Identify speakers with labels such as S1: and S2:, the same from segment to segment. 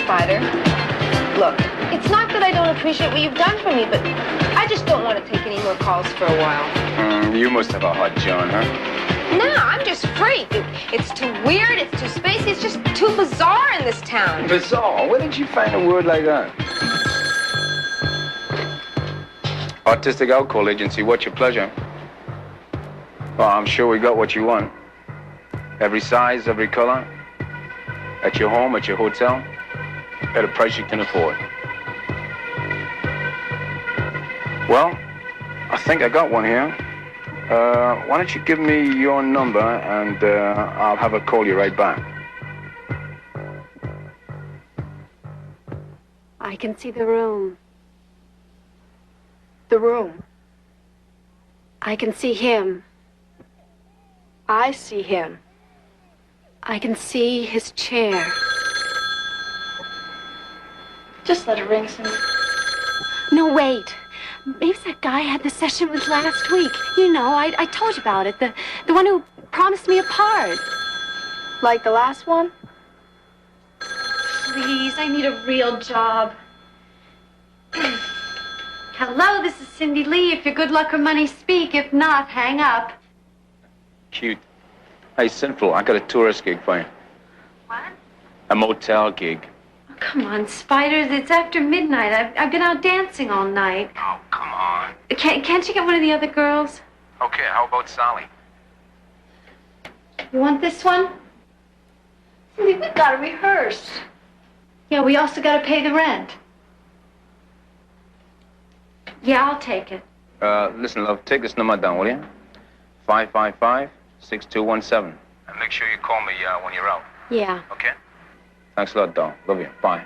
S1: Spider. Look, it's not that I don't appreciate what you've done for me, but I just don't want to take any more calls for a while.
S2: You must have a hot John, huh?
S1: No, I'm just freaked. It's too weird, it's too spacey, it's just too bizarre in this town.
S2: Bizarre? Where did you find a word like that? Artistic Alcohol Agency, what's your pleasure? Well, I'm sure we got what you want. Every size, every color. At your home, at your hotel. At a price you can afford. Well, I think I got one here. Why don't you give me your number and I'll have her call you right back.
S3: I can see the room.
S1: The room.
S3: I can see him.
S1: I see him.
S3: I can see his chair.
S1: Just let it ring, Cindy.
S3: No, wait. Maybe that guy I had the session with last week. You know, I told you about it. The one who promised me a part.
S1: Like the last one?
S3: Please, I need a real job. Hello, this is Cindy Lee. If you're good luck or money, speak. If not, hang up.
S2: Cute. Hey, Sinful, I got a tourist gig for you.
S3: What?
S2: A motel gig.
S3: Oh, come on, Spiders. It's after midnight. I've been out dancing all night.
S2: Oh, come on.
S3: Can't you get one of the other girls?
S2: Okay, how about Sally?
S3: You want this one?
S1: Cindy, we've got to rehearse.
S3: Yeah, we also got to pay the rent. Yeah, I'll take it.
S2: Listen, love, take this number down, will you? 555-6217. And make sure you call me when you're out.
S3: Yeah.
S2: Okay? Thanks a lot, doll. Love you. Bye.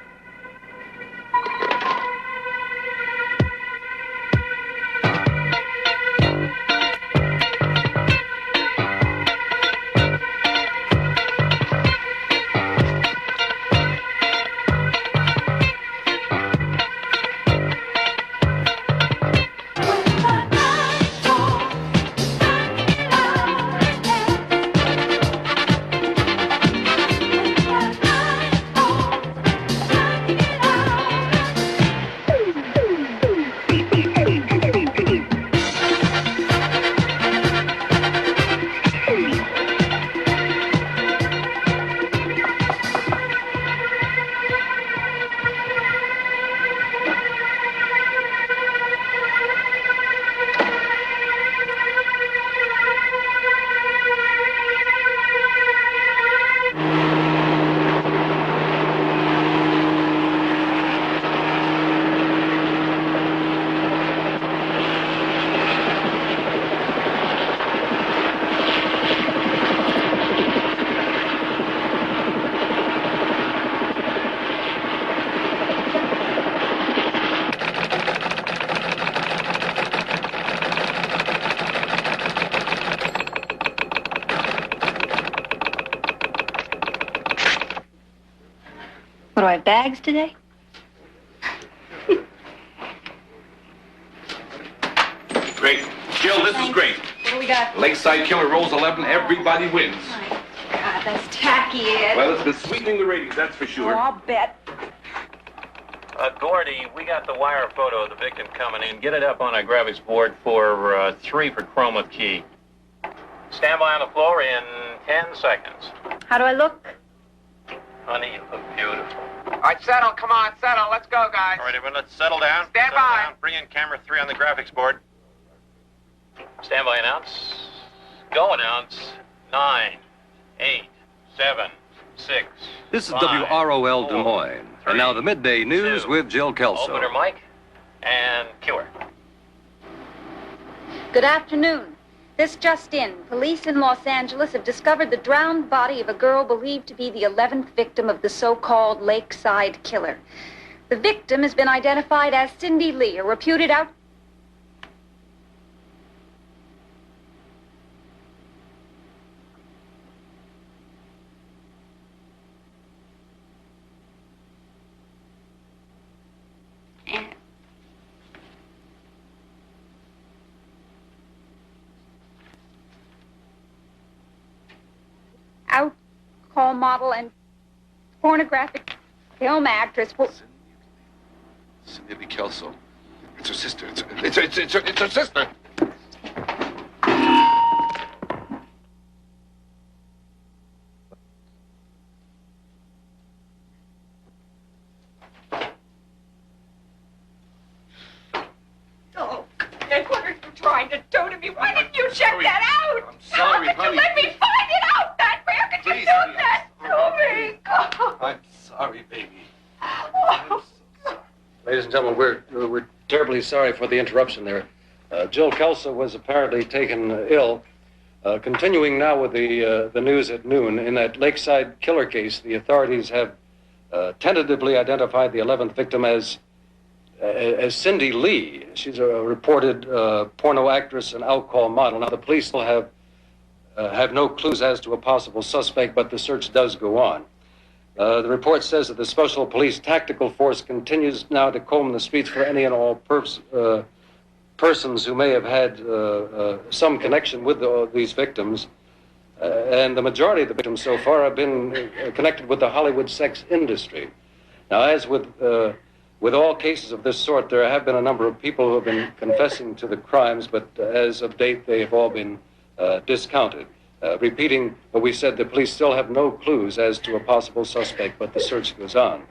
S1: What do I have, bags today?
S4: Great. Jill, this is great.
S1: What do we got?
S4: Lakeside Killer rolls 11, everybody wins.
S1: My God, that's tacky, Ed.
S4: Well, it's been sweetening the ratings, that's for
S1: Oh,
S4: sure.
S1: I'll bet.
S5: Gordy, we got the wire photo of the victim coming in. Get it up on a graphics board for 3 for chroma key. Stand by on the floor in 10 seconds.
S1: How do I look?
S5: Honey, you look beautiful.
S6: All right, settle. Come on, settle. Let's go, guys.
S5: All right, everyone, let's settle down.
S6: Stand
S5: Settle
S6: by.
S5: down. Bring in camera 3 on the graphics board. Stand by, announce. Go, announce. 9, 8, 7, 6.
S7: This is
S5: 5,
S7: WROL Des
S5: 4,
S7: Moines.
S5: 3,
S7: And now the midday news
S5: 2.
S7: with Jill Kelso.
S5: Open her mic and cue her.
S8: Good afternoon. This just in. Police in Los Angeles have discovered the drowned body of a girl believed to be the 11th victim of the so-called Lakeside Killer. The victim has been identified as Cindy Lee, a reputed out... outcall model and pornographic film actress.
S4: Cindy Lee Kelso. It's her sister. It's her sister.
S8: Oh, Nick, what are you trying to do to me? Why didn't you check
S4: sorry.
S8: that out?
S4: I'm sorry,
S8: How could
S4: honey.
S8: you let me find it out that way? How could you
S4: Please,
S8: do
S4: honey,
S8: that to me? Oh.
S4: I'm sorry, baby.
S7: Ladies and gentlemen, we're terribly sorry for the interruption there. Jill Kelso was apparently taken ill. Continuing now with the news at noon, in that Lakeside Killer case, the authorities have tentatively identified the 11th victim as Cindy Lee. She's a reported porno actress and alcohol model. Now, the police still have no clues as to a possible suspect, but the search does go on. The report says that the Special Police Tactical Force continues now to comb the streets for any and all persons who may have had some connection with these victims. And the majority of the victims so far have been connected with the Hollywood sex industry. Now, as with all cases of this sort, there have been a number of people who have been confessing to the crimes, but as of date, they have all been discounted. Repeating what we said, the police still have no clues as to a possible suspect, but the search goes on.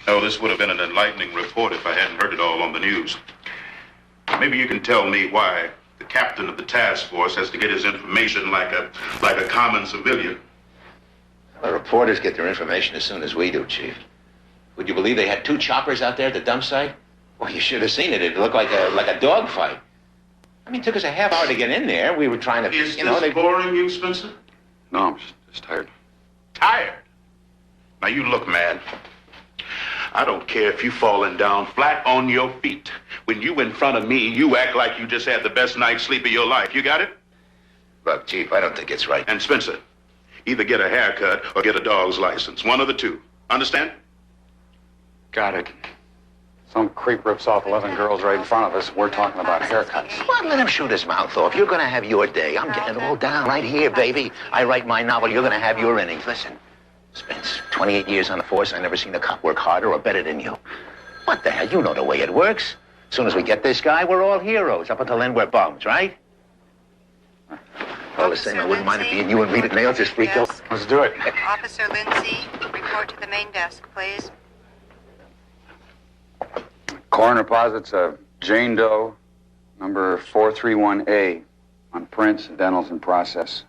S9: No, this would have been an enlightening report if I hadn't heard it all on the news. Maybe you can tell me why the captain of the task force has to get his information like a common civilian.
S10: The reporters get their information as soon as we do, Chief. Would you believe they had 2 choppers out there at the dump site? Well, you should have seen it. It looked like a dogfight. I mean, it took us a half hour to get in there. We were trying to,
S9: Is this boring you, Spencer?
S2: No, I'm just tired.
S9: Tired? Now, you look mad. I don't care if you've fallen down flat on your feet. When you in front of me, you act like you just had the best night's sleep of your life. You got it?
S10: Look, Chief, I don't think it's right.
S9: And Spencer, either get a haircut or get a dog's license. One of the two. Understand?
S2: Got it. Some creep rips off 11 girls right in front of us. We're talking about haircuts.
S10: Well, let him shoot his mouth off. You're going to have your day. I'm getting it all down right here, baby. I write my novel. You're going to have your innings. Listen, Spence, 28 years on the force. I never seen a cop work harder or better than you. What the hell? You know the way it works. As soon as we get this guy, we're all heroes. Up until then, we're bums, right? All the same, I wouldn't mind it being you and Rita Nails just freaked out.
S2: Let's do it.
S11: Officer Lindsay, report to the main desk, please.
S2: Coroner posits a Jane Doe, number 431A, on prints, dentals, and process.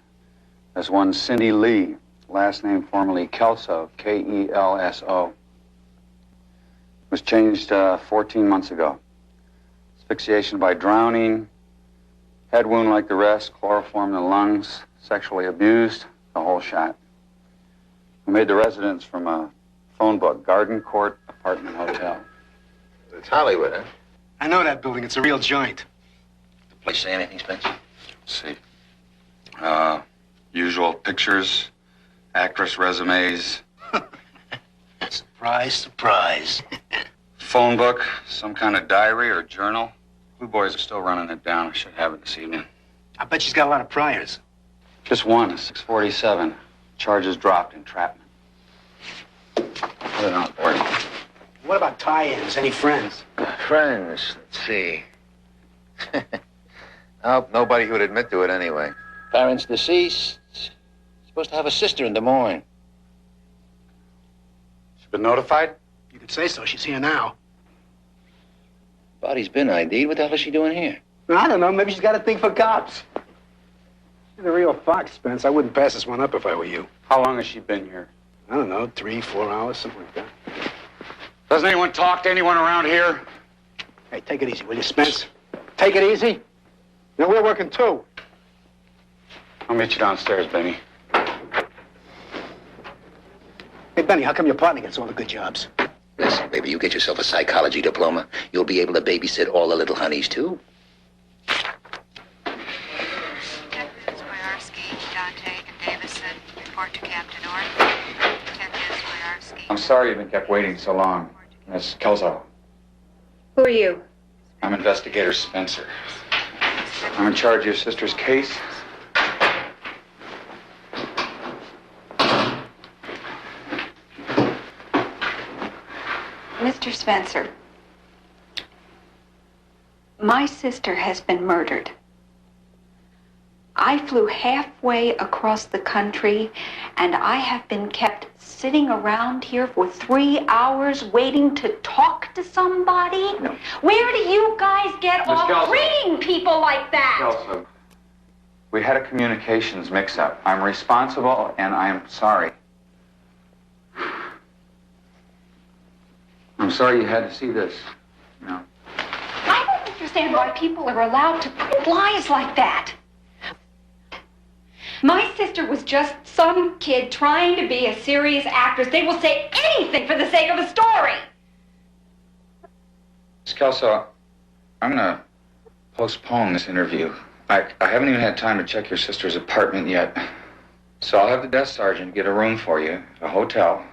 S2: There's one Cindy Lee, last name formerly Kelso, Kelso. Was changed 14 months ago. Asphyxiation by drowning, head wound like the rest, chloroform in the lungs, sexually abused, the whole shot. We made the residence from a phone book, Garden Court Apartment Hotel.
S10: It's Hollywood, huh?
S12: I know that building. It's a real joint.
S10: The place say anything, Spencer?
S2: Let's see. Usual pictures, actress resumes.
S12: Surprise, surprise.
S2: Phone book, some kind of diary or journal. You boys are still running it down. I should have it this evening.
S12: I bet she's got a lot of priors.
S2: Just one, a 647. Charges dropped, entrapment. Put it on board.
S12: What about tie-ins? Any friends?
S10: Friends, let's see. Oh, nobody would admit to it anyway. Parents deceased. Supposed to have a sister in Des Moines.
S2: She's been notified?
S12: You could say so. She's here now.
S10: Body's been ID'd. What the hell is she doing here?
S12: I don't know. Maybe she's got a thing for cops. She's a real fox, Spence. I wouldn't pass this one up if I were you.
S2: How long has she been here?
S12: I don't know, 3, 4 hours, something like that.
S2: Doesn't anyone talk to anyone around here?
S12: Hey, take it easy, will you, Spence? Take it easy. You know, we're working too.
S2: I'll meet you downstairs, Benny.
S12: Hey, Benny, how come your partner gets all the good jobs?
S10: Listen, baby, you get yourself a psychology diploma. You'll be able to babysit all the little honeys, too.
S11: Detectives Boyarsky, Dante, and Davison, report to Captain Orr. Detectives Boyarsky.
S2: I'm sorry you've been kept waiting so long, Miss Kelso.
S8: Who are you?
S2: I'm Investigator Spencer. I'm in charge of your sister's case.
S8: Mr. Spencer, my sister has been murdered. I flew halfway across the country, and I have been kept sitting around here for 3 hours waiting to talk to somebody?
S13: No.
S8: Where do you guys get
S13: Miss
S8: off
S13: Kelso.
S8: treating people like that?
S13: Kelso, we had a communications mix-up. I'm responsible, and I am sorry. I'm sorry you had to see this. No.
S8: I don't understand why people are allowed to print lies like that. My sister was just some kid trying to be a serious actress. They will say anything for the sake of a story.
S13: Miss Kelso, I'm gonna postpone this interview. I haven't even had time to check your sister's apartment yet. So I'll have the desk sergeant get a room for you, a hotel,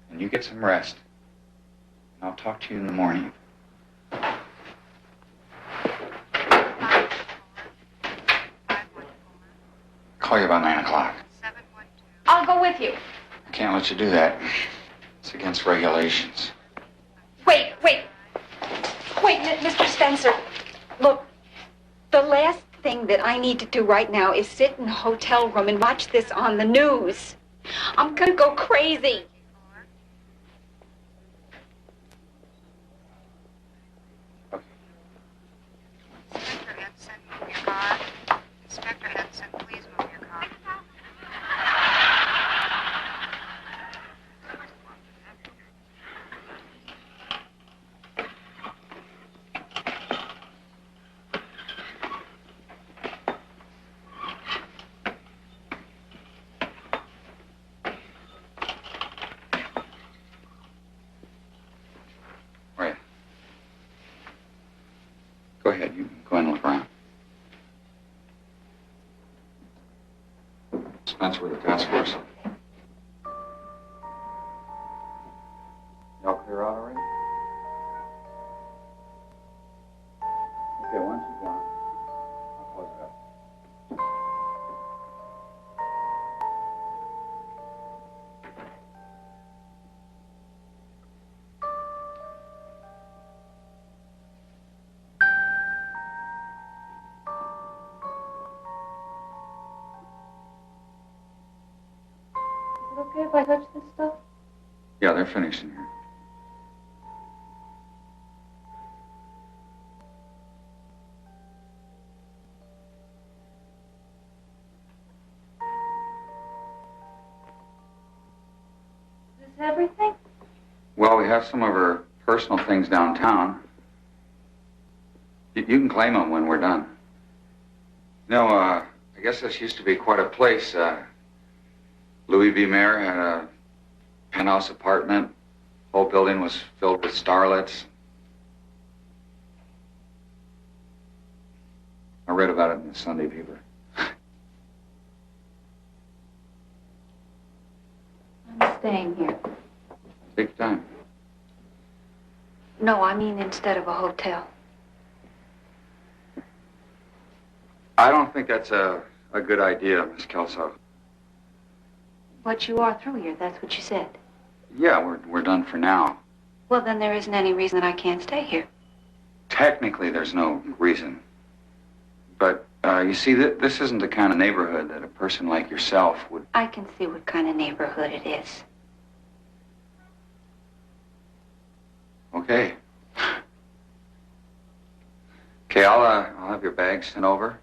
S13: and you get some rest. And I'll talk to you in the morning. Call you about 9 o'clock.
S8: I'll go with you.
S13: I can't let you do that. It's against regulations.
S8: Wait, Mr. Spencer. Look, the last thing that I need to do right now is sit in a hotel room and watch this on the news. I'm gonna go crazy.
S11: Inspector Henson, move your car. Inspector Henson, please move your car.
S13: Right. Go ahead. You can go and look around. Spencer with the task force. Y'all clear out already? Okay, once you've gone, I'll close it up.
S8: Is it okay if I touch this stuff?
S13: Yeah, they're finished in here.
S8: Is this everything?
S13: Well, we have some of her personal things downtown. You can claim them when we're done. No, I guess this used to be quite a place. Louis B. Mayer had a penthouse apartment. The whole building was filled with starlets. I read about it in the Sunday paper.
S8: I'm staying here.
S13: Take your time.
S8: No, I mean instead of a hotel.
S13: I don't think that's a good idea, Miss Kelso.
S8: But you are through here, that's what you said.
S13: Yeah, we're done for now.
S8: Well, then there isn't any reason that I can't stay here.
S13: Technically, there's no reason. But, you see, this isn't the kind of neighborhood that a person like yourself would...
S8: I can see what kind of neighborhood it is.
S13: Okay. Okay, I'll have your bags sent over,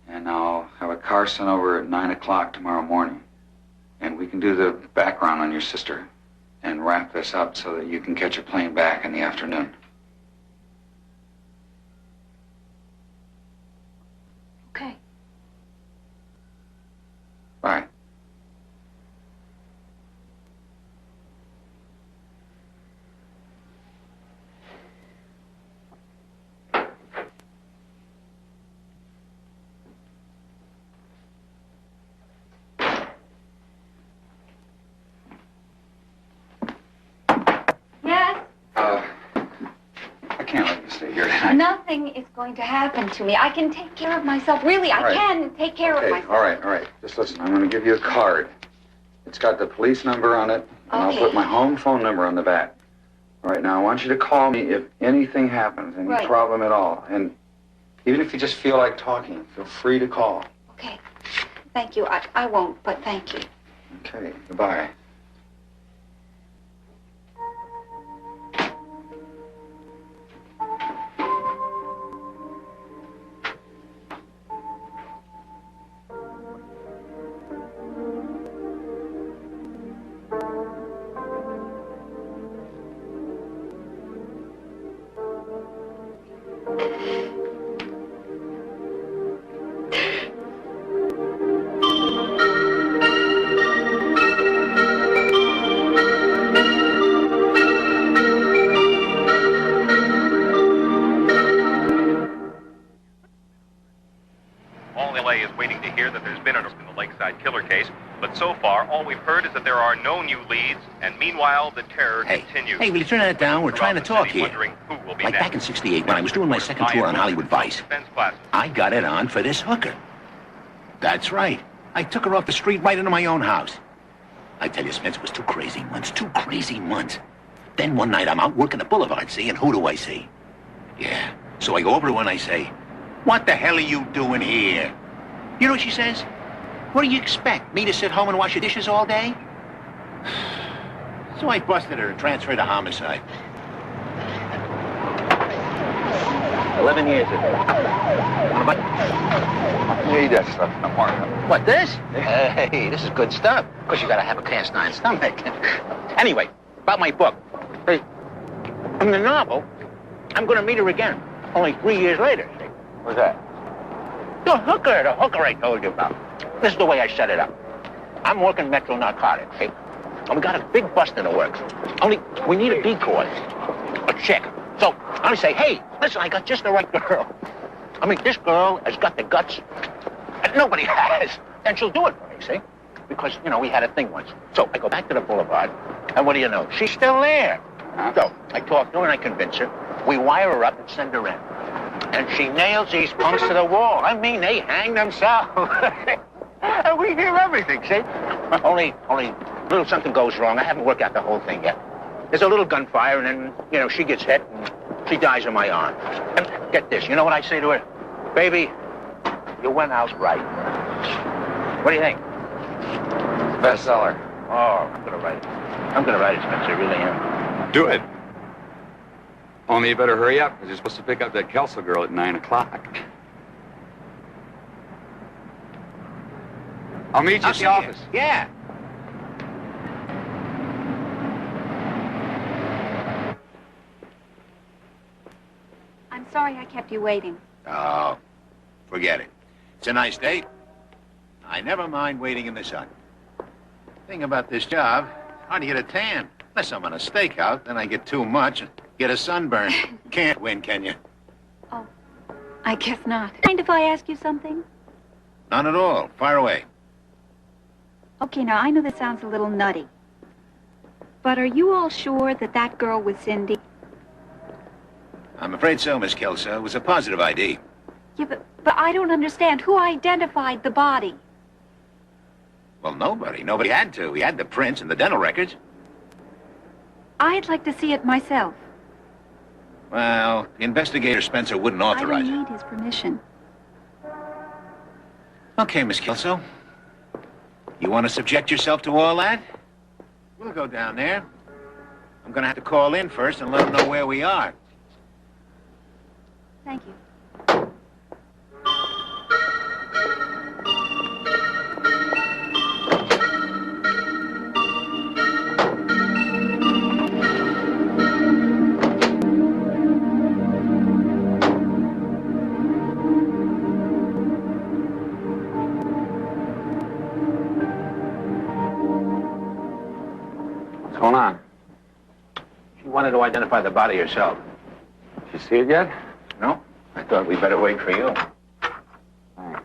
S13: and I'll have a car sent over at 9 o'clock tomorrow morning. And we can do the background on your sister and wrap this up so that you can catch a plane back in the afternoon.
S8: Okay.
S13: Bye.
S8: Yes?
S13: I can't let you stay here tonight.
S8: Nothing is going to happen to me. I can take care of myself. Really,
S13: All
S8: I
S13: right.
S8: can take care of myself.
S13: All right. Just listen, I'm going to give you a card. It's got the police number on it, and
S8: Okay.
S13: I'll put my home phone number on the back. All right, now I want you to call me if anything happens, any
S8: Right.
S13: problem at all. And even if you just feel like talking, feel free to call.
S8: Okay. Thank you. I won't, but thank you.
S13: Okay, goodbye.
S14: All LA is waiting to hear that there's been an arrest in the Lakeside Killer case, but so far, all we've heard is that there are no new leads, and meanwhile, the terror continues.
S10: Hey, will you turn that down? We're trying to talk here.
S14: Who will be
S10: Like
S14: next.
S10: back in '68 when I was doing my second tour on Hollywood Vice. I got it on for this hooker. That's right. I took her off the street right into my own house. I tell you, Spence, it was 2 crazy months. 2 crazy months. Then one night I'm out working the boulevard, see, and who do I see? Yeah. So I go over to her and I say, "What the hell are you doing here?" You know what she says? "What do you expect? Me to sit home and wash the dishes all day?" So I busted her and transferred to homicide. 11 years ago.
S13: Need that stuff in the morning.
S10: What, this? Hey, this is good stuff. Of course, you gotta have a cast iron stomach. Anyway, about my book. Hey, in the novel, I'm gonna meet her again. Only 3 years later.
S13: What's that?
S10: The hooker I told you about. This is the way I set it up. I'm working Metro Narcotics, okay? And we got a big bust in the works. Only, we need a decoy. A chick. So, I say, hey, listen, I got just the right girl. I mean, this girl has got the guts that nobody has. And she'll do it for me, see? Because, you know, we had a thing once. So, I go back to the boulevard, and what do you know? She's still there. So, I talk to her and I convince her. We wire her up and send her in. And she nails these punks to the wall. I mean, they hang themselves. And we hear everything, see? Only little something goes wrong. I haven't worked out the whole thing yet. There's a little gunfire, and then, you know, she gets hit, and she dies in my arms. And get this, you know what I say to her? Baby, you went out right. What do you think?
S13: Bestseller.
S10: Oh, I'm gonna write it. I'm gonna write it, Spencer, I really am.
S13: Do it. Only you better hurry up, because you're supposed to pick up that Kelso girl at 9 o'clock. I'll meet you at the office.
S10: Yeah.
S8: I'm sorry I kept you waiting.
S10: Oh, forget it. It's a nice day. I never mind waiting in the sun. Thing about this job, hard to get a tan. Unless I'm on a stakeout, then I get too much and get a sunburn. Can't win, can you?
S8: Oh, I guess not. Mind if I ask you something?
S10: None at all. Fire away.
S8: Okay, now I know this sounds a little nutty. But are you all sure that that girl was Cindy?
S10: I'm afraid so, Miss Kelso. It was a positive ID.
S8: Yeah, but I don't understand. Who identified the body?
S10: Well, nobody. Nobody had to. We had the prints and the dental records.
S8: I'd like to see it myself.
S10: Well, Investigator Spencer wouldn't
S8: I
S10: authorize
S8: don't
S10: it.
S8: need his permission.
S10: Okay, Miss Kelso. You want to subject yourself to all that? We'll go down there. I'm going to have to call in first and let them know where we are.
S8: Thank you.
S10: What's going on? She wanted to identify the body herself.
S13: Did you see it yet?
S10: No? I thought we'd better wait for you.
S13: Thanks.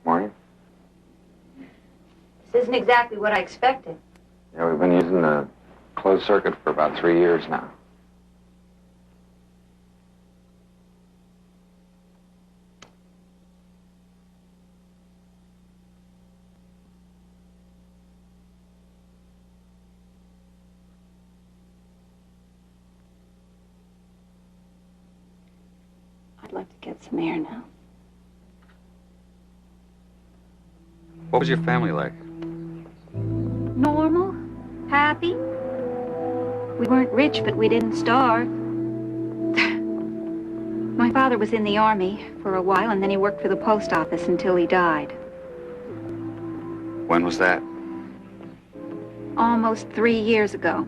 S13: Morning.
S8: This isn't exactly what I expected.
S13: Yeah, we've been using the closed circuit for about 3 years now.
S8: I'd like to get some air now.
S13: What was your family like?
S8: Normal, happy. We weren't rich, but we didn't starve. My father was in the army for a while, and then he worked for the post office until he died.
S13: When was that?
S8: Almost 3 years ago.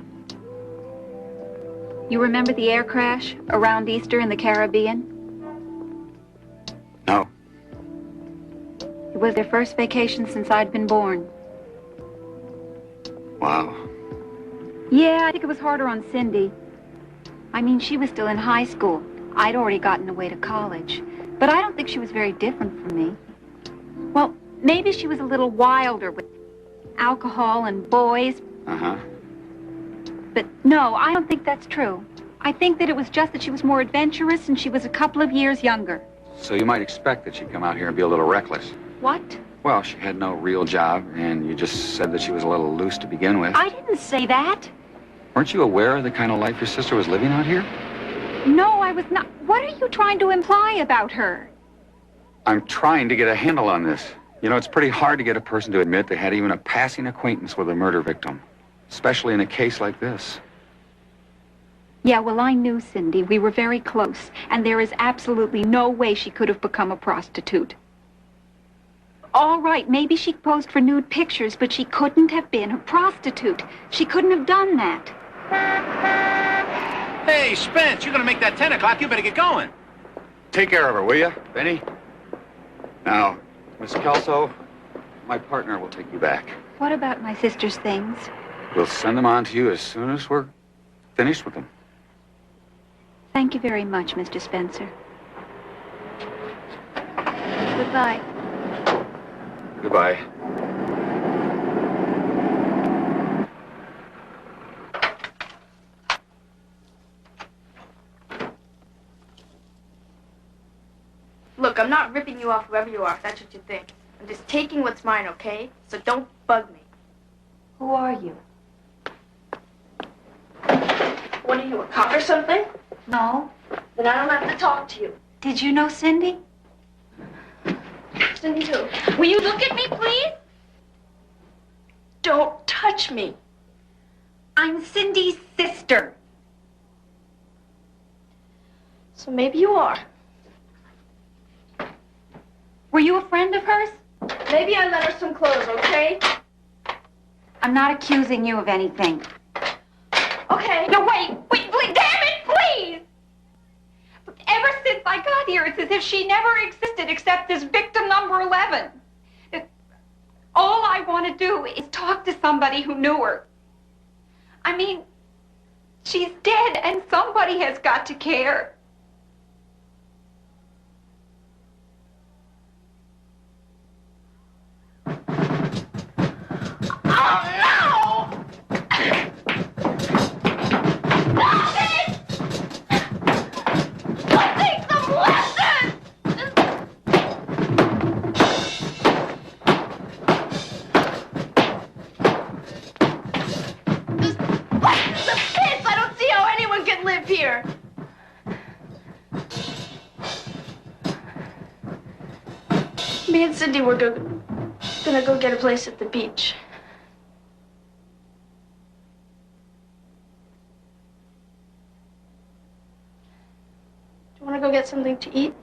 S8: You remember the air crash around Easter in the Caribbean?
S13: No.
S8: It was their first vacation since I'd been born.
S13: Wow.
S8: Yeah, I think it was harder on Cindy. I mean, she was still in high school. I'd already gotten away to college. But I don't think she was very different from me. Well, maybe she was a little wilder with alcohol and boys.
S13: Uh-huh.
S8: But no, I don't think that's true. I think that it was just that she was more adventurous and she was a couple of years younger.
S13: So you might expect that she'd come out here and be a little reckless.
S8: What?
S13: Well, she had no real job, and you just said that she was a little loose to begin with.
S8: I didn't say that.
S13: Weren't you aware of the kind of life your sister was living out here?
S8: No, I was not. What are you trying to imply about her?
S13: I'm trying to get a handle on this. You know, it's pretty hard to get a person to admit they had even a passing acquaintance with a murder victim, especially in a case like this.
S8: Yeah, well, I knew Cindy. We were very close, and there is absolutely no way she could have become a prostitute. All right, maybe she posed for nude pictures, but she couldn't have been a prostitute. She couldn't have done that.
S6: Hey, Spence, you're gonna make that 10 o'clock. You better get going.
S13: Take care of her, will you, Benny? Now, Miss Kelso, my partner will take you back.
S8: What about my sister's things?
S13: We'll send them on to you as soon as we're finished with them.
S8: Thank you very much, Mr. Spencer. Goodbye.
S13: Goodbye.
S15: Look, I'm not ripping you off whoever you are, if that's what you think. I'm just taking what's mine, okay? So don't bug me.
S8: Who are you?
S15: What are you, a cop or something?
S8: No.
S15: Then I don't have to talk to you.
S8: Did you know Cindy?
S15: Cindy too. Will you look at me, please? Don't touch me.
S8: I'm Cindy's sister.
S15: So maybe you are.
S8: Were you a friend of hers?
S15: Maybe I lent her some clothes, okay?
S8: I'm not accusing you of anything.
S15: Okay.
S8: No, wait, please, damn it, please! Look, ever since I got here, it's as if she never existed except as victim number 11. All I want to do is talk to somebody who knew her. I mean, she's dead and somebody has got to care.
S15: Here. Me and Cindy were gonna go get a place at the beach. Do you want to go get something to eat?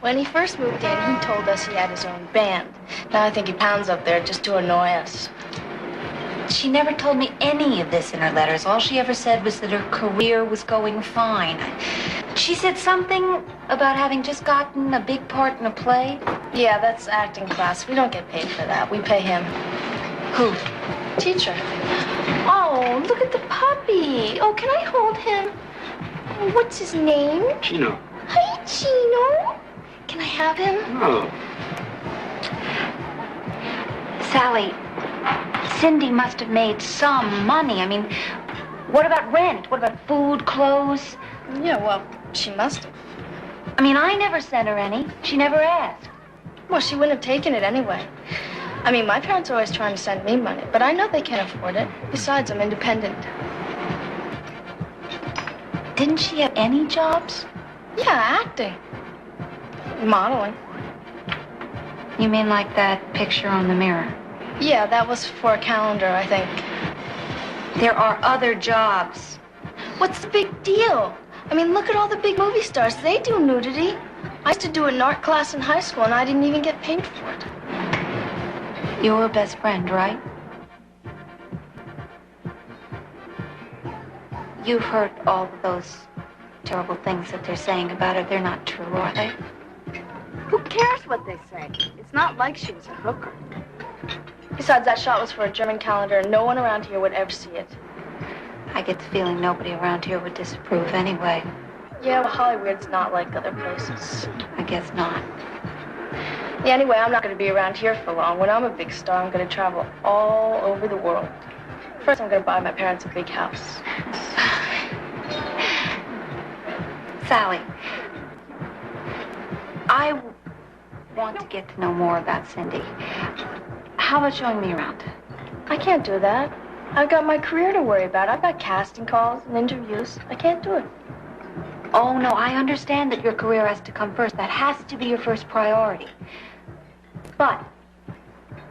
S15: When he first moved in, he told us he had his own band. Now I think he pounds up there just to annoy us.
S16: She never told me any of this in her letters. All she ever said was that her career was going fine. She said something about having just gotten a big part in a play.
S15: Yeah, that's acting class. We don't get paid for that. We pay him.
S16: Who?
S15: Teacher. Oh, look at the puppy. Oh, can I hold him? What's his name?
S12: Chino.
S15: Hi, Chino. Can I have him?
S12: Oh.
S16: Sally, Cindy must have made some money. I mean, what about rent? What about food, clothes?
S15: Yeah, well, she must have.
S16: I mean, I never sent her any. She never asked.
S15: Well, she wouldn't have taken it anyway. I mean, my parents are always trying to send me money, but I know they can't afford it. Besides, I'm independent.
S16: Didn't she have any jobs?
S15: Yeah, acting. Modeling.
S16: You mean like that picture on the mirror?
S15: Yeah, that was for a calendar, I think.
S16: There are other jobs.
S15: What's the big deal? I mean, look at all the big movie stars. They do nudity. I used to do an art class in high school, and I didn't even get paid for it.
S16: You're her best friend, right? You've heard all of those terrible things that they're saying about her. They're not true, are they?
S15: Who cares what they say? It's not like she was a hooker. Besides, that shot was for a German calendar, and no one around here would ever see it.
S16: I get the feeling nobody around here would disapprove anyway.
S15: Yeah, well, Hollywood's not like other places.
S16: I guess not.
S15: Yeah, anyway, I'm not going to be around here for long. When I'm a big star, I'm going to travel all over the world. First, I'm going to buy my parents a big house.
S16: Sally, I want to get to know more about Cindy. How about showing me around?
S15: I can't do that. I've got my career to worry about. I've got casting calls and interviews. I can't do it.
S16: Oh, no, I understand that your career has to come first. That has to be your first priority. But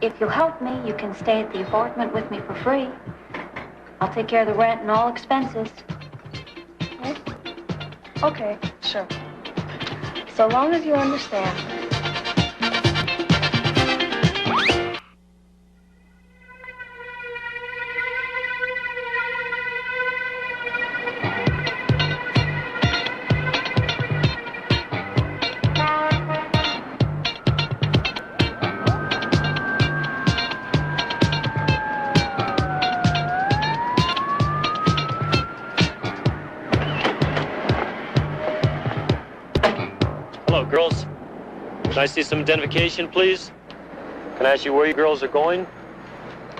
S16: if you'll help me, you can stay at the apartment with me for free. I'll take care of the rent and all expenses.
S15: Okay, sure. So long as you understand.
S17: Girls, can I see some identification, please? Can I ask you where you girls are going?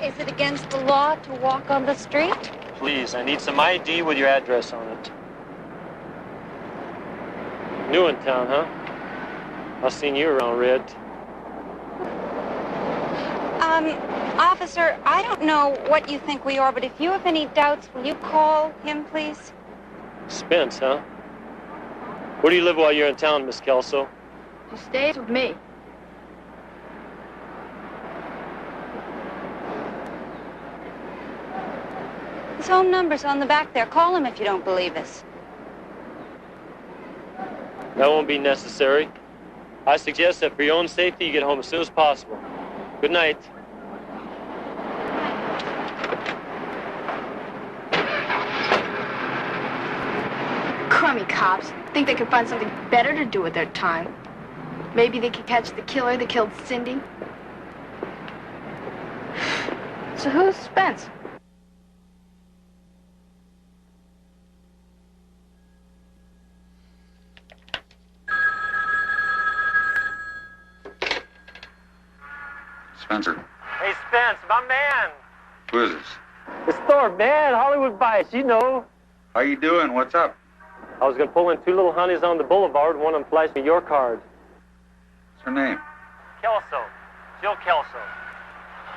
S16: Is it against the law to walk on the street?
S17: Please, I need some ID with your address on it. New in town, huh? I've seen you around, Red.
S11: Officer, I don't know what you think we are, but if you have any doubts, will you call him, please?
S17: Spence, huh? Where do you live while you're in town, Miss Kelso?
S15: She stays with me.
S11: His home number's on the back there. Call him if you don't believe us.
S17: That won't be necessary. I suggest that for your own safety, you get home as soon as possible. Good night.
S15: Crummy cops. Think they could find something better to do with their time. Maybe they could catch the killer that killed Cindy. So who's Spence?
S13: Spencer.
S17: Hey, Spence, my man.
S13: Who is this?
S17: It's Thorpe, man. Hollywood Bites, you know.
S13: How you doing? What's up?
S17: I was going to pull in two little honeys on the boulevard. One of them flashed me your card.
S13: What's her name?
S17: Kelso. Jill Kelso.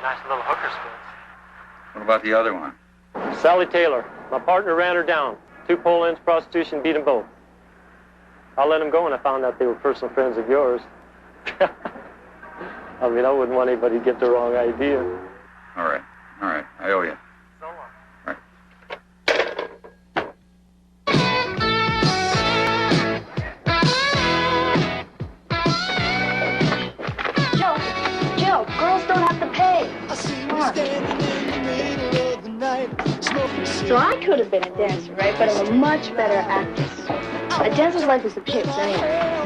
S17: Nice little hooker, Spence.
S13: What about the other one?
S17: Sally Taylor. My partner ran her down. 2 pull-ins, prostitution, beat them both. I let them go when I found out they were personal friends of yours. I mean, I wouldn't want anybody to get the wrong idea.
S13: All right. I owe you.
S17: So long.
S13: All right.
S15: Jill, girls don't have to pay. So I could have been a dancer, right? But I'm a much better actress. A dancer's life is the pits, anyway.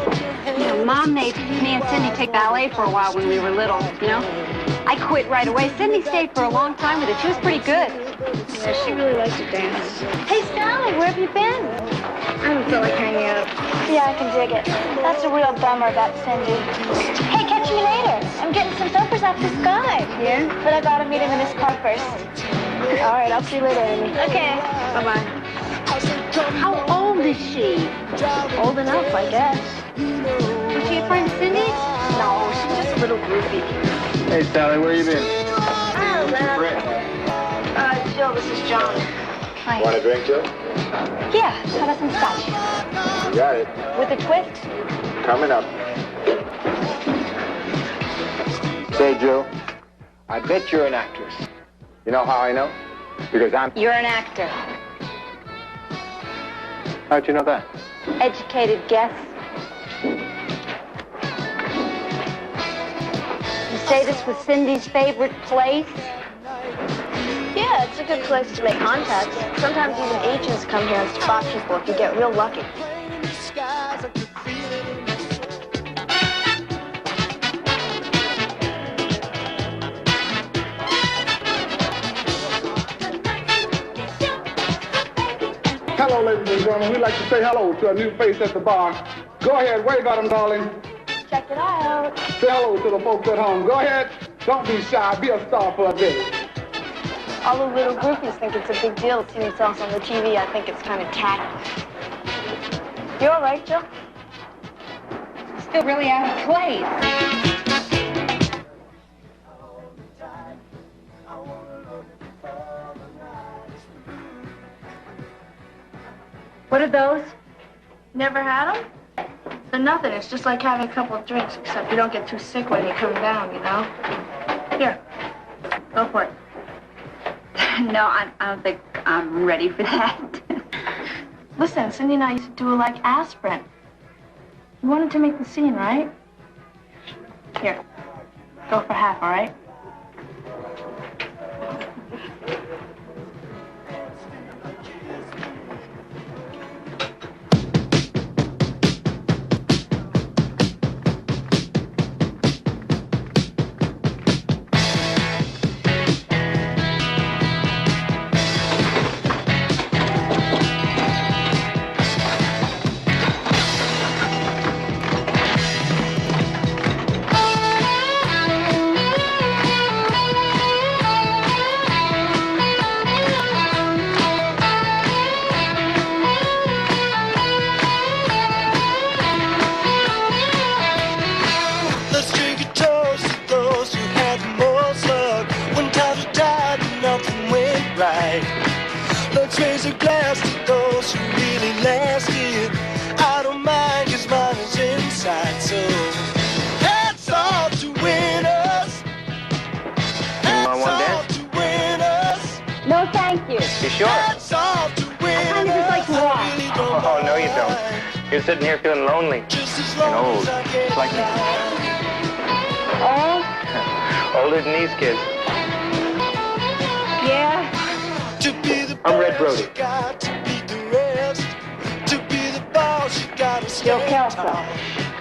S11: You know, Mom made me and Cindy take ballet for a while when we were little, you know? I quit right away. Cindy stayed for a long time with it. She was pretty good.
S15: Yeah, she really likes to dance.
S11: Hey, Sally, where have you been?
S15: I haven't felt like hanging out.
S11: Yeah, I can dig it. That's a real bummer about Cindy. Hey, catch me later. I'm getting some surfers off the sky.
S15: Yeah?
S11: But I gotta meet him in his car first.
S15: All right, I'll see you later, Amy.
S11: Okay.
S15: Bye-bye.
S11: How old is she?
S15: Old enough, I guess.
S11: Was she a friend of Cindy's?
S15: No, she's just a little groupie.
S12: Hey, Sally, where you been?
S15: Jill, this is John.
S16: Hi.
S18: Want a drink, Joe?
S16: Yeah, how about some scotch?
S18: You got it.
S16: With a twist?
S18: Coming up. Say, Joe, I bet you're an actress. You know how I know? Because
S16: You're an actor.
S18: How'd you know that?
S16: Educated guess. You say this was Cindy's favorite place?
S15: Yeah, it's a good place to make contacts. Sometimes even agents come here and spot people if you get real lucky.
S12: Hello, ladies and gentlemen. We'd like to say hello to a new face at the bar. Go ahead, wave at them, darling.
S15: Check it out.
S12: Say hello to the folks at home. Go ahead. Don't be shy. Be a star for a day.
S15: All the little groupies think it's a big deal to see themselves on the TV. I think it's kind of tacky. You all right, Jill?
S16: Still really out of place. What are those?
S15: Never had them? They're nothing. It's just like having a couple of drinks, except you don't get too sick when you come down, you know? Here, go for it.
S16: No, I don't think I'm ready for that.
S15: Listen, Cindy and I used to do like aspirin. You wanted to make the scene, right? Here, go for half, all right?
S19: Let's drink a toast to those who had the most luck. When times were tight and nothing went right. Let's raise a glass to those who really lasted. I don't mind, 'cause mine is inside. So hats off to winners. Hats off to winners.
S16: No, thank you.
S5: You sure?
S19: Hats off to winners.
S16: I kind of just like to walk.
S5: Oh, no, you don't. You're sitting here feeling lonely and old. Just like me.
S16: Oh?
S5: Older than these kids.
S16: Yeah.
S5: I'm Red Brody.
S16: Joe Kelso.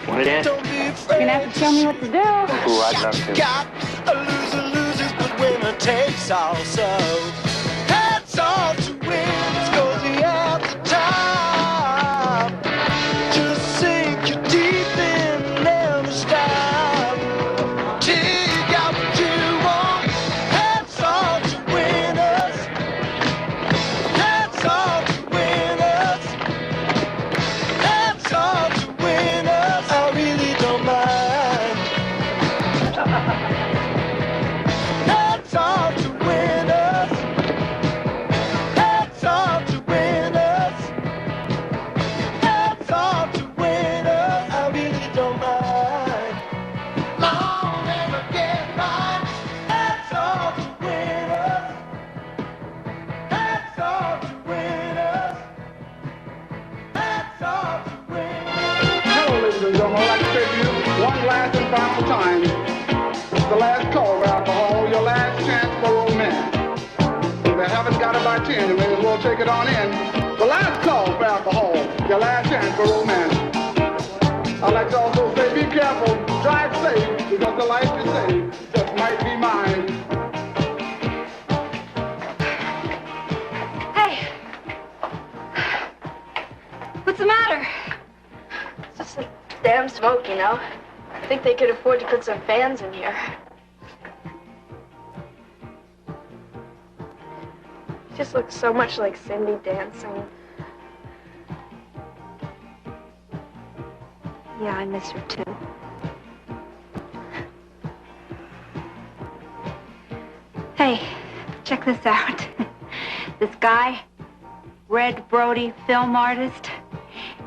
S5: Want to dance?
S16: You're gonna have to tell me what to do.
S5: Ooh, I'd love to.
S19: A loser loses, but winner takes all. So hats off to winners, 'cause you're at the top. Just sink you deep in, never stop. Till you got what you want. Hats off to winners. Hats off to winners. Hats off to winners. I really don't mind. Hats off to winners. Hats off to winners. Hats off to winners. I really don't mind. Long never get mine. Hats off to winners. Hats off to winners. Hats off to winners.
S12: Hello, ladies and gentlemen. I'd like to say to you one last and final time. It's the last call for alcohol, your last chance for romance. If you haven't got it by 10, you may as well take it on in. The last call for alcohol, your last chance for romance. I'd like to also say, be careful, drive safe, because the life you save just might be mine.
S15: Hey! What's the matter? It's just the damn smoke, you know? I think they could afford to put some fans in here. It just looks so much like Cindy dancing.
S16: Yeah, I miss her too. Hey, check this out. This guy,
S8: Red Brody, film artist.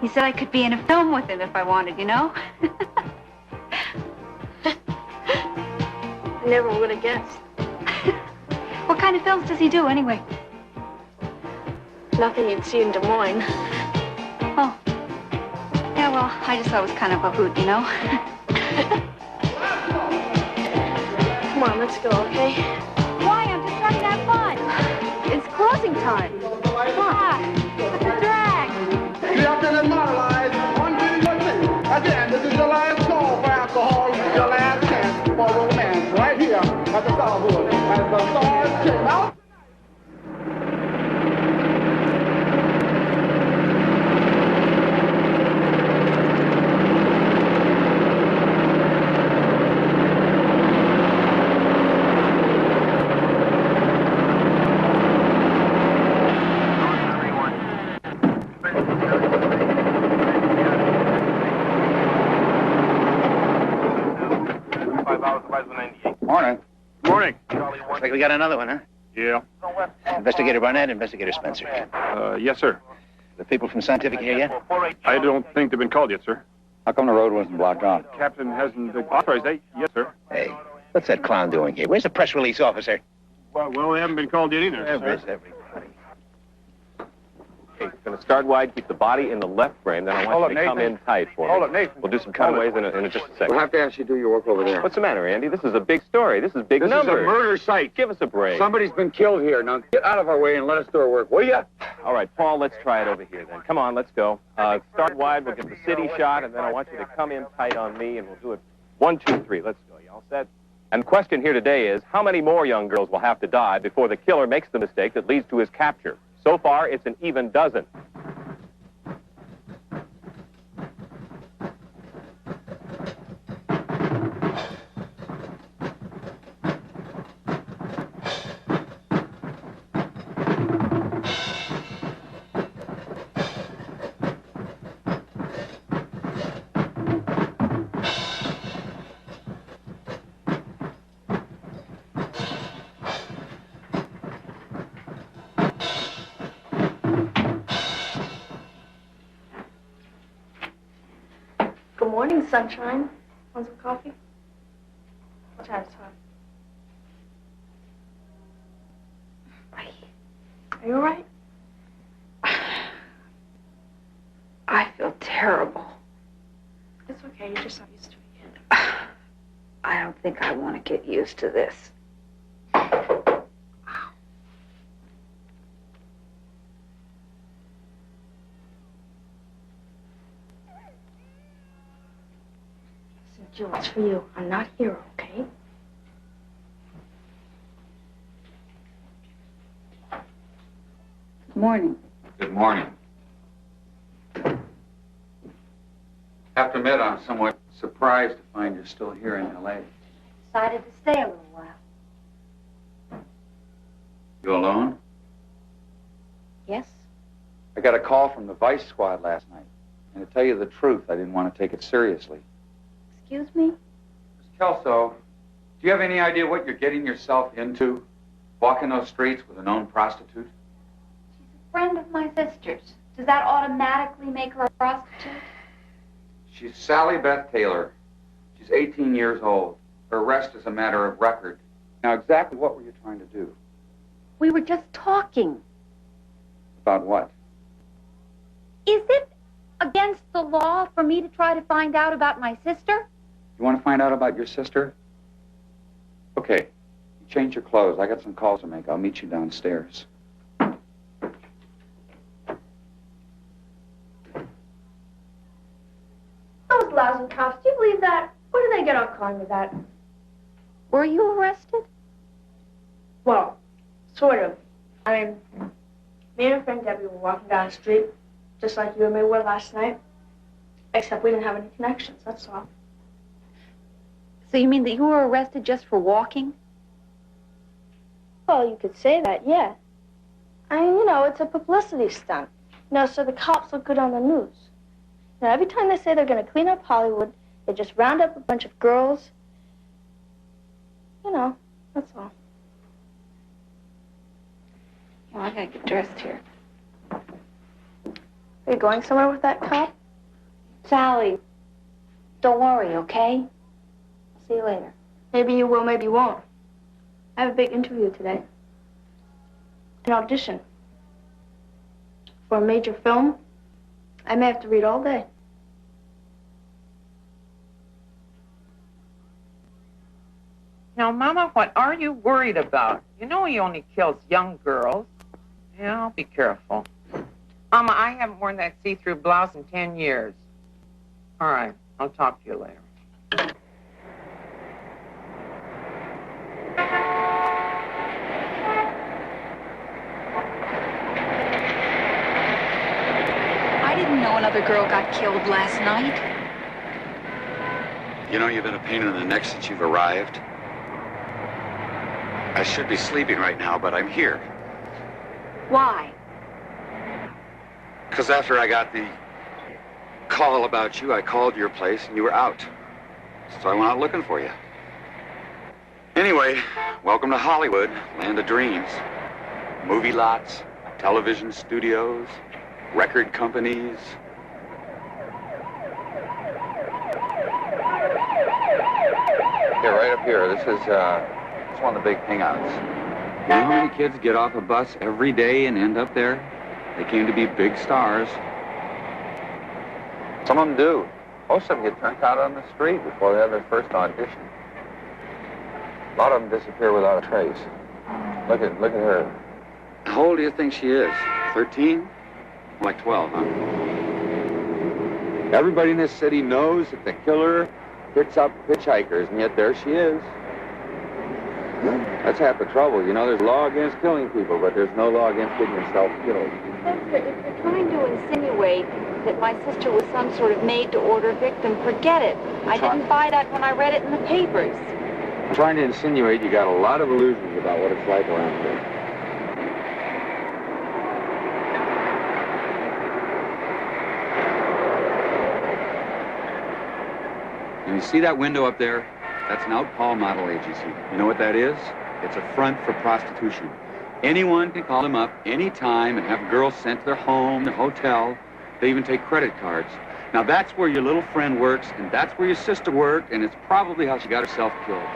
S8: He said I could be in a film with him if I wanted, you know?
S15: I never would have guessed.
S8: What kind of films does he do, anyway?
S15: Nothing you'd see in Des Moines.
S8: Oh. Yeah, well, I just thought it was kind of a hoot, you know?
S15: Come on, let's go, okay?
S8: Why? I'm just trying to have fun. It's closing time. The drag.
S12: Captain and Marlies, on to your seat. Again, this is your last call for alcohol, your last chance for romance, right here at the Starwood. As the stars came out.
S18: Morning.
S14: Morning.
S10: Looks like we got another one, huh?
S14: Yeah.
S10: Investigator Barnett, Investigator Spencer.
S14: Yes, sir.
S10: The people from Scientific here yet?
S14: I don't think they've been called yet, sir.
S18: How come the road wasn't blocked off?
S14: Captain hasn't authorized that. Yes, sir.
S10: Hey, what's that clown doing here? Where's the press release officer?
S14: Well, they haven't been called yet either,
S10: Where's
S14: sir.
S10: everybody?
S20: Okay, going to start wide, keep the body in the left frame, then I want you to come in tight for me.
S18: Hold it, Nathan.
S20: We'll do some cutaways in just a second.
S18: We'll have to ask you to do your work over there.
S20: What's the matter, Andy? This is a big story. This is big
S18: This
S20: numbers.
S18: is a murder site.
S20: Give us a break.
S18: Somebody's been killed here. Now get out of our way and let us do our work, will ya?
S20: All right, Paul, let's try it over here then. Come on, let's go. Start wide, we'll get the city shot, and then I want you to come in tight on me, and we'll do it 1, 2, 3. Let's go. You all set? And the question here today is, how many more young girls will have to die before the killer makes the mistake that leads to his capture? So far, it's an even dozen.
S15: Good morning, sunshine. Want some coffee? What time is it? Are you all right?
S8: I feel terrible.
S15: It's okay. You're just not used to it yet.
S8: I don't think I want to get used to this.
S15: Listen, Jill, it's for you. I'm not here, okay?
S8: Good morning.
S13: Good morning. Have to admit, I'm somewhat surprised to find you're still here in L.A.
S16: Decided to stay a little while.
S13: You alone?
S16: Yes?
S13: I got a call from the Vice Squad last night. And to tell you the truth, I didn't want to take it seriously.
S16: Excuse me?
S13: Miss Kelso, do you have any idea what you're getting yourself into? Walking those streets with a known prostitute?
S16: Friend of my sister's. Does that automatically make her a prostitute?
S13: She's Sally Beth Taylor. She's 18 years old. Her arrest is a matter of record. Now, exactly what were you trying to do?
S16: We were just talking.
S13: About what?
S16: Is it against the law for me to try to find out about my sister?
S13: You want to find out about your sister? Okay. You change your clothes. I got some calls to make. I'll meet you downstairs.
S15: Those lousy cops, do you believe that? Where did they get on calling me that?
S16: Were you arrested?
S15: Well, sort of. I mean, me and a friend Debbie were walking down the street, just like you and me were last night. Except we didn't have any connections, that's all.
S8: So you mean that you were arrested just for walking?
S15: Well, you could say that, yeah. I mean, it's a publicity stunt. So the cops look good on the news. Every time they say they're going to clean up Hollywood, they just round up a bunch of girls. That's all.
S8: Well, I gotta get dressed here.
S15: Are you going somewhere with that cop?
S16: Sally, don't worry, okay? See you later.
S15: Maybe you will, maybe you won't. I have a big interview today. An audition. For a major film. I may have to read all day.
S21: Now, Mama, what are you worried about? You know he only kills young girls. Yeah, I'll be careful. Mama, I haven't worn that see-through blouse in 10 years. All right, I'll talk to you later.
S8: I didn't know another girl got killed last night.
S13: You know, you've been a pain in the neck since you've arrived. I should be sleeping right now, but I'm here.
S8: Why?
S13: Because after I got the call about you, I called your place and you were out. So I went out looking for you. Anyway, welcome to Hollywood, land of dreams. Movie lots, television studios, record companies. Here, right up here. This is one of the big hangouts. You know how many kids get off a bus every day and end up there? They came to be big stars. Some of them do. Most of them get turned out on the street before they have their first audition. A lot of them disappear without a trace. Look at her. How old do you think she is? 13? Like 12, huh? Everybody in this city knows that the killer picks up hitchhikers, and yet there she is. That's half the trouble. You know, there's law against killing people, but there's no law against getting yourself killed.
S16: Spencer, if you're trying to insinuate that my sister was some sort of made-to-order victim, forget it. I didn't buy that when I read it in the papers.
S13: I'm trying to insinuate you got a lot of illusions about what it's like around here. And you see that window up there? That's an outcall model agency. You know what that is? It's a front for prostitution. Anyone can call them up anytime and have girls sent to their home, their hotel. They even take credit cards. Now that's where your little friend works, and that's where your sister worked, and it's probably how she got herself killed.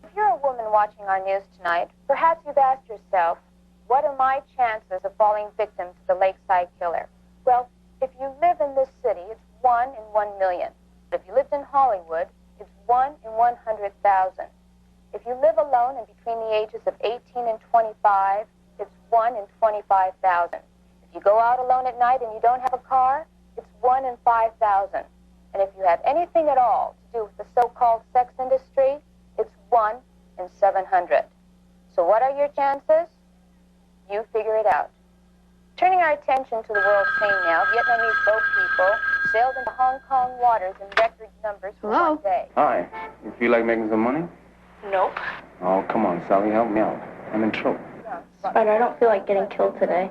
S22: If you're a woman watching our news tonight, perhaps you've asked yourself, what are my chances of falling victim to the Lakeside Killer? Well, if you live in this city, it's 1 in 1 million. If you lived in Hollywood, it's 1 in 100,000. If you live alone and between the ages of 18 and 25, it's 1 in 25,000. If you go out alone at night and you don't have a car, it's 1 in 5,000. And if you have anything at all to do with the so-called sex industry, it's 1 in 700. So what are your chances? You figure it out. Turning our attention to the world scene now, Vietnamese boat people sailed into Hong Kong waters in record numbers for one day.
S2: Hi. You feel like making some money?
S15: Nope.
S2: Oh, come on, Sally, help me out. I'm in trouble.
S15: Spider, I don't feel like getting killed today.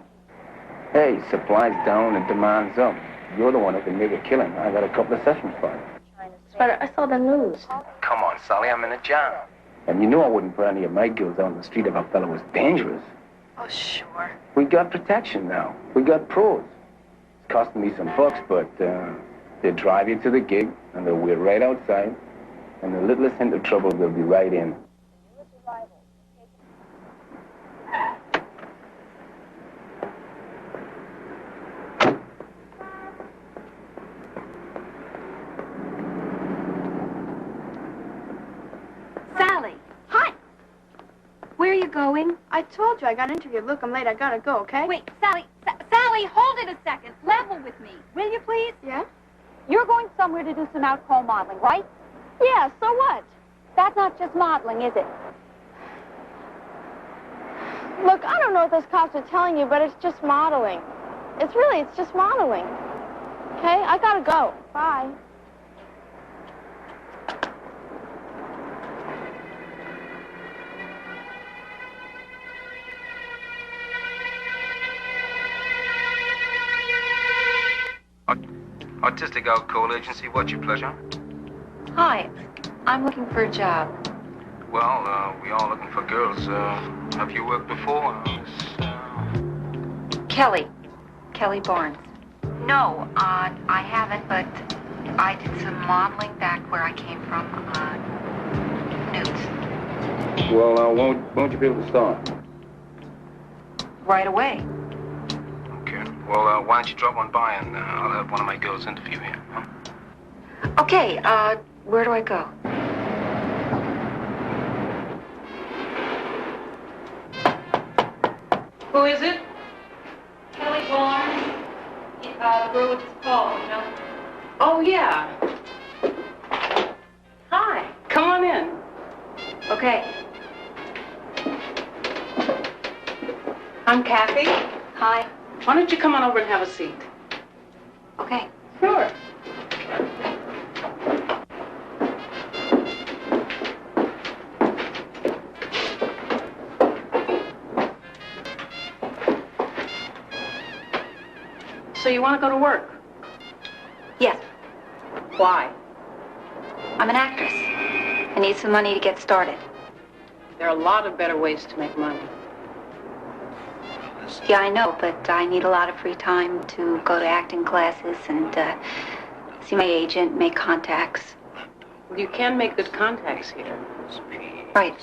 S2: Hey, supply's down and demand's up. You're the one who can make a killing. I got a couple of sessions for you.
S15: Spider, I saw the news.
S2: Come on, Sally, I'm in a jam. And you know I wouldn't put any of my girls out on the street if I felt it was dangerous.
S15: Oh, sure.
S2: We got protection now. We got pros. It's costing me some bucks, but they drive you to the gig, and they'll wait right outside. And the littlest hint of trouble, they'll be right in.
S16: Sally.
S15: Hi.
S16: Where are you going?
S15: I told you I got an interview. Look, I'm late. I gotta go, okay?
S16: Wait, Sally. Sally, hold it a second. Level with me. Will you please?
S15: Yeah?
S16: You're going somewhere to do some out-call modeling, right?
S15: Yeah, so what?
S16: That's not just modeling, is it?
S15: Look, I don't know what those cops are telling you, but it's just modeling. It's just modeling. Okay? I gotta go. Bye.
S2: Artistic Out Call Agency, what's your pleasure?
S16: Hi. I'm looking for a job.
S2: Well, we are looking for girls. Have you worked before?
S16: Kelly. Kelly Barnes? No, I haven't, but I did some modeling back where I came from. Nudes.
S2: Well, won't you be able to start?
S16: Right away.
S2: Okay. Well, why don't you drop on by and I'll have one of my girls interview you, huh?
S16: Okay, where do I go?
S1: Who is it? Kelly Barnes. The girl with the call, you know? Oh, yeah. Hi. Come on in.
S16: Okay.
S1: I'm Kathy.
S16: Hi.
S1: Why don't you come on over and have a seat?
S16: Okay.
S1: Sure. So you want to go to work?
S16: Yes.
S1: Why?
S16: I'm an actress. I need some money to get started.
S1: There are a lot of better ways to make money.
S16: Yeah, I know, but I need a lot of free time to go to acting classes and see my agent, make contacts.
S1: Well, you can make good contacts here.
S16: Right.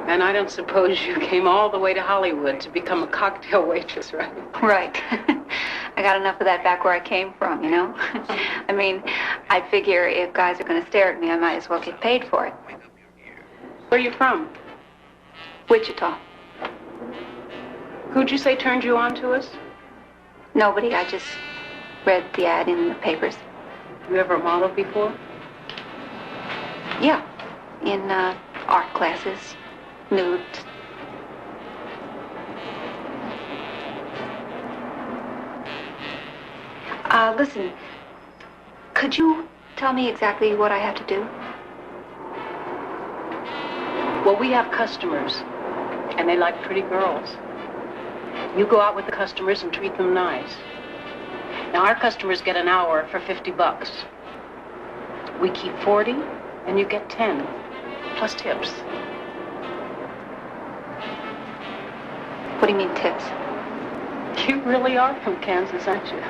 S1: And I don't suppose you came all the way to Hollywood to become a cocktail waitress, right?
S16: Right. I got enough of that back where I came from, you know? I mean, I figure if guys are going to stare at me, I might as well get paid for it.
S1: Where are you from?
S16: Wichita.
S1: Who'd you say turned you on to us?
S16: Nobody. I just read the ad in the papers.
S1: You ever modeled before?
S16: Yeah. In art classes, nude. Listen, could you tell me exactly what I have to do?
S1: Well, we have customers, and they like pretty girls. You go out with the customers and treat them nice. Now, our customers get an hour for $50. We keep 40, and you get 10, plus tips.
S16: What do you mean, tips?
S1: You really are from Kansas, aren't you?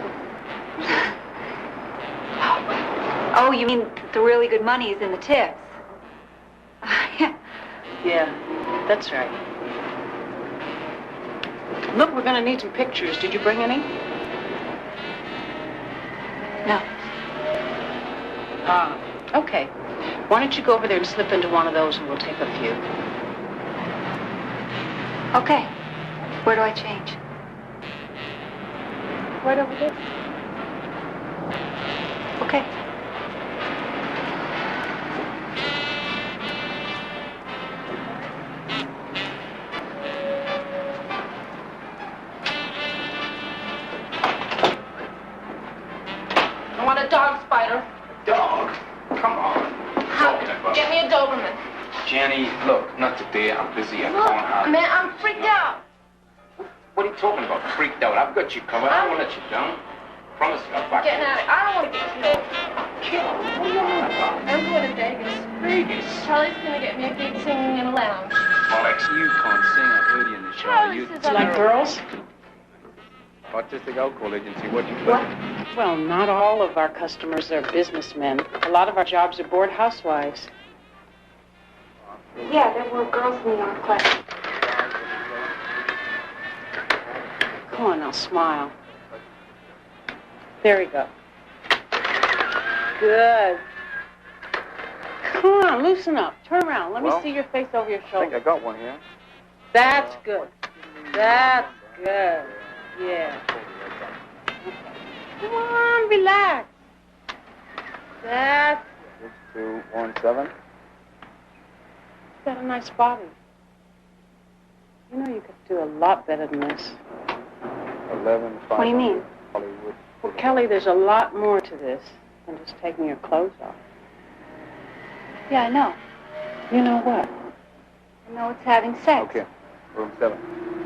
S16: Oh, you mean the really good money is in the tips?
S1: Yeah, that's right. Look, we're going to need some pictures. Did you bring any?
S16: No.
S1: Okay. Why don't you go over there and slip into one of those and we'll take a few.
S16: Okay. Where do I change?
S1: Right over there.
S16: Okay.
S15: I want a dog spider.
S2: Dog? Come on.
S15: Get me a Doberman.
S2: Jenny, look, not today. I'm busy. I
S15: Look,
S2: can't have...
S15: man, I'm freaked out.
S2: What are you talking about? Freaked out. I've got you covered. I won't let you down. Promise you I'll back
S15: Getting out of it. I don't want to get killed.
S2: Killed? What are you on about?
S15: I'm going to Vegas.
S2: Vegas?
S15: Charlie's going to get me a gig singing in a lounge.
S2: Alex, you can't sing. I heard you in the show.
S15: Charlie says I'm
S1: Like girls?
S2: Autistic alcohol agency. What you play?
S1: Well, not all of our customers are businessmen. A lot of our jobs are bored housewives.
S16: Yeah, there were girls in the art class.
S1: Come on now, smile. There we go. Good. Come on, loosen up. Turn around. Let me see your face over your
S2: I
S1: shoulder.
S2: think I got one here.
S1: That's good. That's good. Yeah. Come on, relax. That's
S2: 6217.
S1: got a nice body. You know you could do a lot better than this.
S2: 11.
S16: What do you mean?
S2: Hollywood.
S1: Well, Kelly, there's a lot more to this than just taking your clothes off.
S16: Yeah, I know.
S1: You know what?
S16: I know it's having sex.
S2: Okay. Room 7.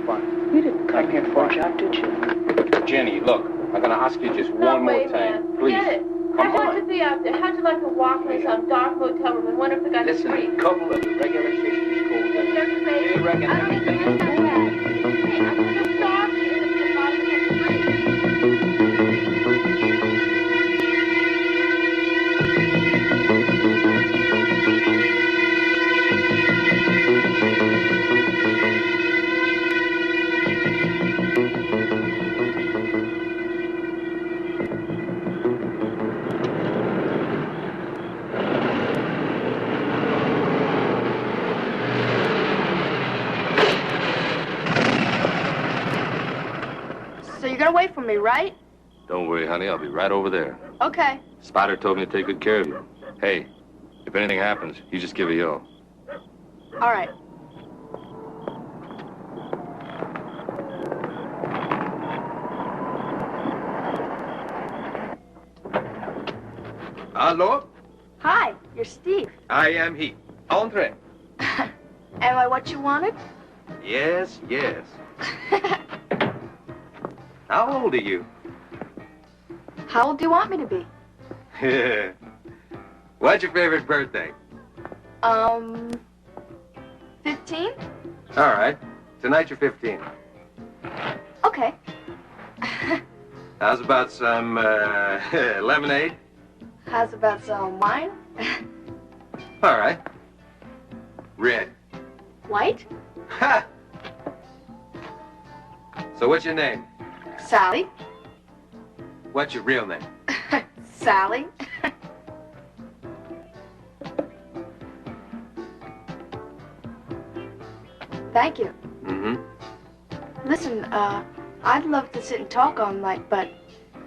S2: Fine.
S1: You didn't come here for a job, did you?
S2: Jenny, look. I'm going to ask you just one more time.
S15: Man.
S2: Please.
S15: Get it.
S2: Come
S15: How'd you like
S2: on.
S15: to be out there? How'd you like to walk in some dark hotel room and wonder if the guy's
S2: Listen,
S15: free?
S2: a couple of the regular Shakespeare schools. They reckon
S15: I don't
S2: everything.
S15: think it's that bad. Hey, I'm so sorry. It's the bottom of the street. You're gonna wait for me, right?
S3: Don't worry, honey. I'll be right over there.
S15: Okay.
S3: Spider told me to take good care of you. Hey, if anything happens, you just give a yell.
S15: All right.
S4: Hello?
S15: Hi, you're Steve.
S4: I am he. Andre.
S15: Am I what you wanted?
S4: Yes, yes. How old are you?
S15: How old do you want me to be?
S4: What's your favorite birthday?
S15: 15?
S4: All right. Tonight you're 15.
S15: Okay.
S4: How's about some lemonade?
S15: How's about some wine?
S4: All right. Red.
S15: White?
S4: Ha! So what's your name?
S15: Sally?
S4: What's your real name?
S15: Sally? Thank you.
S4: Mm-hmm.
S15: Listen, I'd love to sit and talk all night, but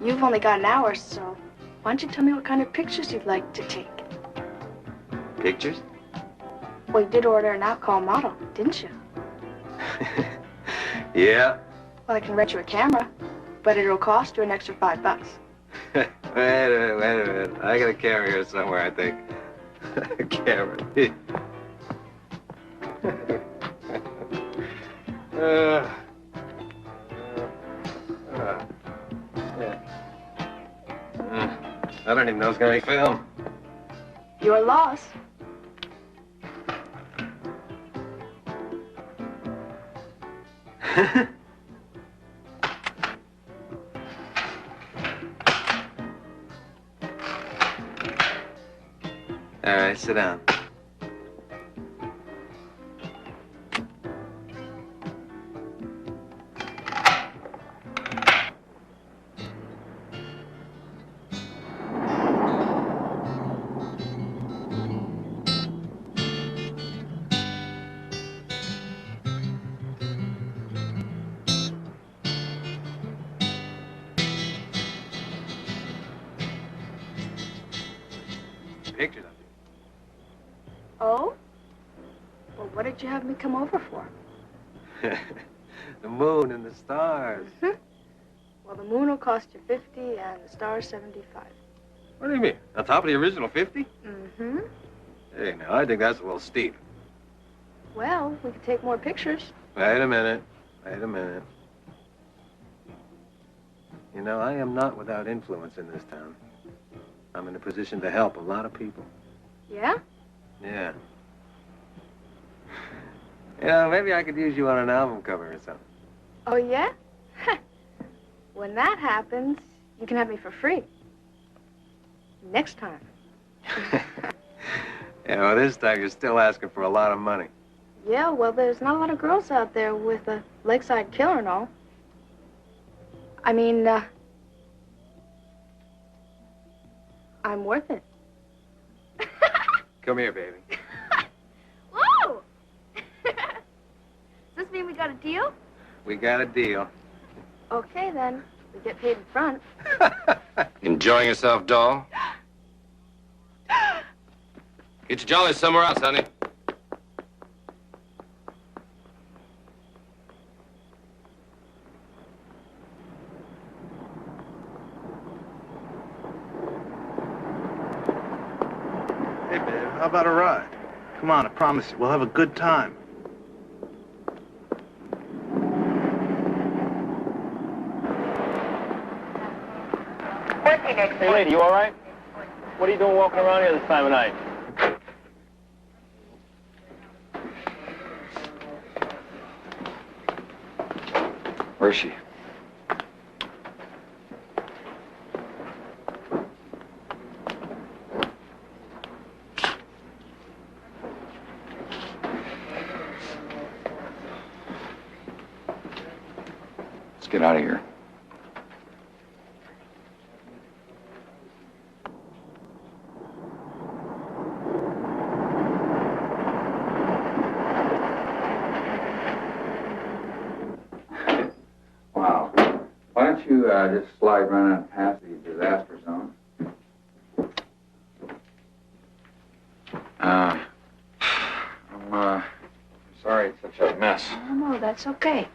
S15: you've only got an hour, so why don't you tell me what kind of pictures you'd like to take?
S4: Pictures?
S15: Well, you did order an alcohol model, didn't you?
S4: Yeah.
S15: Well, I can rent you a camera, but it'll cost you an extra $5.
S4: Wait a minute. I got a camera here somewhere, I think. A camera. I don't even know it's gonna be film.
S15: Your loss.
S4: All right, sit down. Pictures of
S15: Oh? Well, what did you have me come over for?
S4: you. The moon and the stars.
S15: Well, the moon will cost you 50 and the stars 75.
S4: What do you mean? On top of the original 50?
S15: Mm-hmm.
S4: Hey, now, I think that's a little steep.
S15: Well, we could take more pictures.
S4: Wait a minute. Wait a minute. You know, I am not without influence in this town. I'm in a position to help a lot of people.
S15: Yeah?
S4: Yeah. You know, maybe I could use you on an album cover or something.
S15: Oh, yeah? When that happens, you can have me for free. Next time.
S4: Yeah, well, this time you're still asking for a lot of money.
S15: Yeah, well, there's not a lot of girls out there with a Lakeside Killer and all. I mean, I'm worth it.
S4: Come here, baby.
S15: Whoa! Does this mean we got a deal?
S4: We got a deal.
S15: Okay, then. We get paid in front.
S3: Enjoying yourself, doll? Get your jollies somewhere else, honey.
S6: Hey, babe, how about a ride? Come on, I promise you, we'll have a good time.
S17: Hey, lady, you all right? What are you doing walking around here this time of night?
S13: Where is she? Let's get out of here. Why don't you just slide right on past the disaster zone? I'm sorry it's such a mess.
S16: Oh, no, that's okay.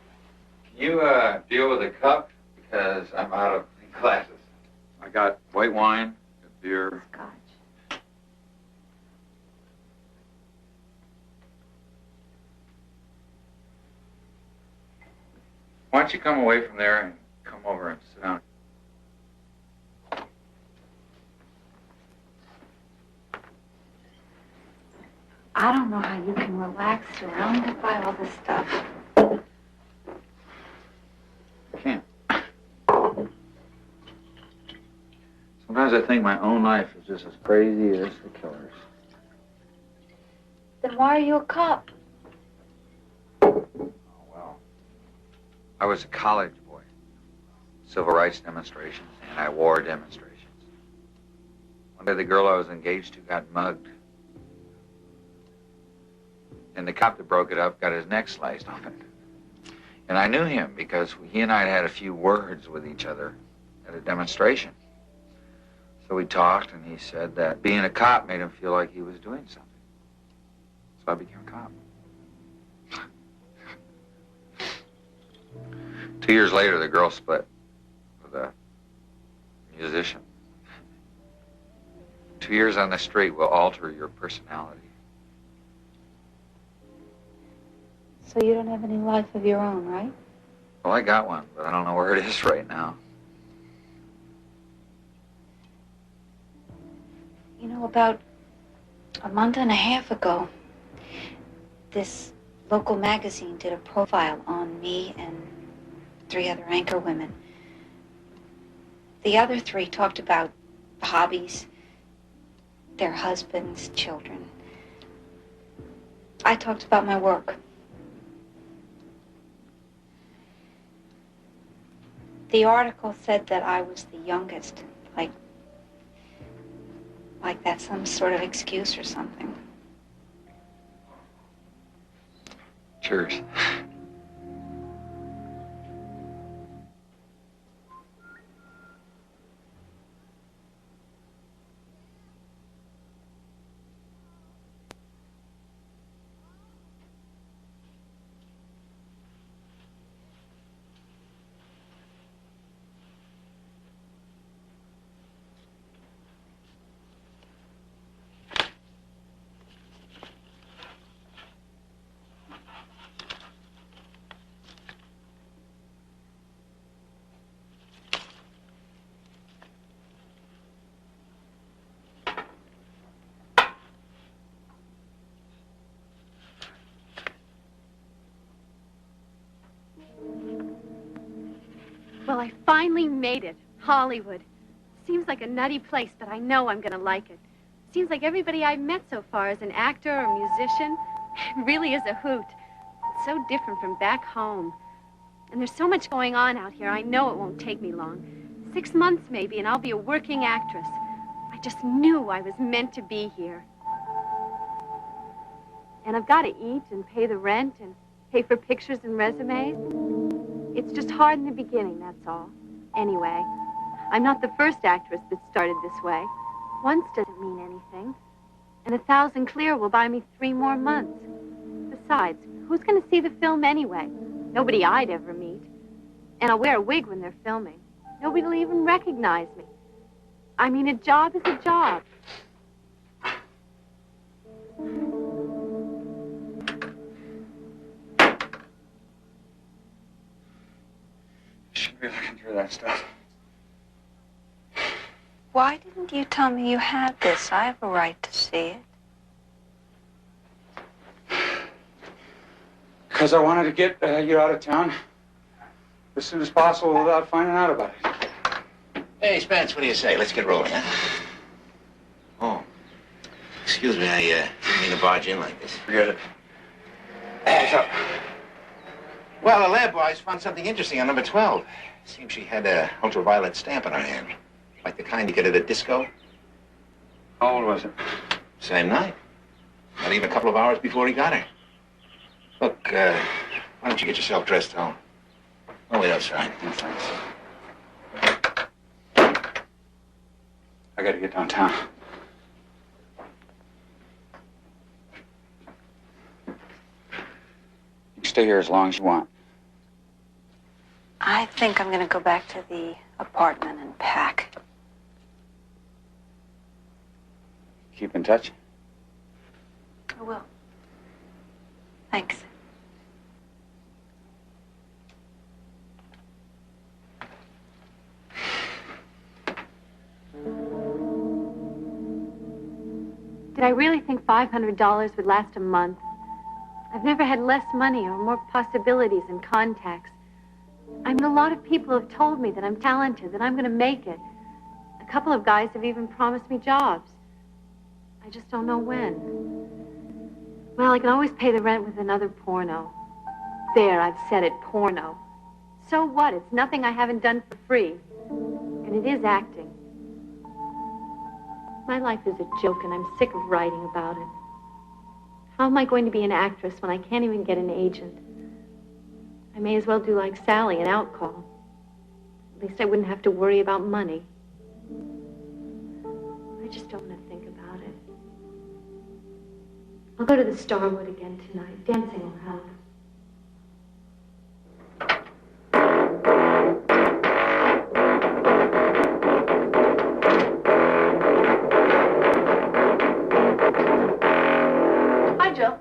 S13: Can you deal with a cup? Because I'm out of glasses. I got white wine, beer.
S16: Scotch.
S13: Why don't you come away from there and come over and sit down?
S16: I don't know how you can relax surrounded by all this stuff.
S13: I can't. Sometimes I think my own life is just as crazy as the killer's.
S16: Then why are you a cop?
S13: I was a college boy. Civil rights demonstrations, anti-war demonstrations. One day the girl I was engaged to got mugged. And the cop that broke it up got his neck sliced open. And I knew him because he and I had had a few words with each other at a demonstration. So we talked, and he said that being a cop made him feel like he was doing something. So I became a cop. 2 years later, the girl split with a musician. 2 years on the street will alter your personality.
S16: So you don't have any life of your own, right?
S13: Well, I got one, but I don't know where it is right now.
S16: You know, about a month and a half ago, this local magazine did a profile on me and 3 other Anchorwomen. The other 3 talked about hobbies, their husbands, children. I talked about my work. The article said that I was the youngest, like that's some sort of excuse or something.
S13: Cheers.
S7: Well, I finally made it. Hollywood. Seems like a nutty place, but I know I'm gonna like it. Seems like everybody I've met so far is an actor or a musician. It really is a hoot. It's so different from back home. And there's so much going on out here, I know it won't take me long. 6 months maybe, and I'll be a working actress. I just knew I was meant to be here. And I've got to eat and pay the rent and pay for pictures and resumes. It's just hard in the beginning, that's all. Anyway, I'm not the first actress that started this way. Once doesn't mean anything. And 1,000 clear will buy me 3 more months. Besides, who's going to see the film anyway? Nobody I'd ever meet. And I'll wear a wig when they're filming. Nobody will even recognize me. I mean, a job is a job.
S13: Shouldn't be looking through that stuff.
S16: Why didn't you tell me you had this? I have a right to see it.
S13: Because I wanted to get you out of town as soon as possible without finding out about it.
S10: Hey, Spence, what do you say? Let's get rolling, huh? Oh, excuse me, I didn't mean to barge in like this.
S13: Forget it.
S10: What's up? Well, the lab boys found something interesting on number 12. Seems she had a ultraviolet stamp on her hand. Like the kind you get at a disco.
S13: How old was it?
S10: Same night. Not even a couple of hours before he got her. Look, why don't you get yourself dressed home? Oh, wait outside.
S13: No, thanks. I gotta get downtown. You can stay here as long as you want.
S16: I think I'm gonna go back to the apartment and pack.
S13: Keep in touch.
S16: I will. Thanks.
S7: Did I really think $500 would last a month? I've never had less money or more possibilities and contacts. I mean, a lot of people have told me that I'm talented, that I'm going to make it. A couple of guys have even promised me jobs. I just don't know when. Well, I can always pay the rent with another porno. There, I've said it, porno. So what? It's nothing I haven't done for free. And it is acting. My life is a joke, and I'm sick of writing about it. How am I going to be an actress when I can't even get an agent? I may as well do like Sally and outcall. At least I wouldn't have to worry about money. I just don't want to think about it. I'll go to the Starwood again tonight. Dancing will help.
S15: Hi, Jill.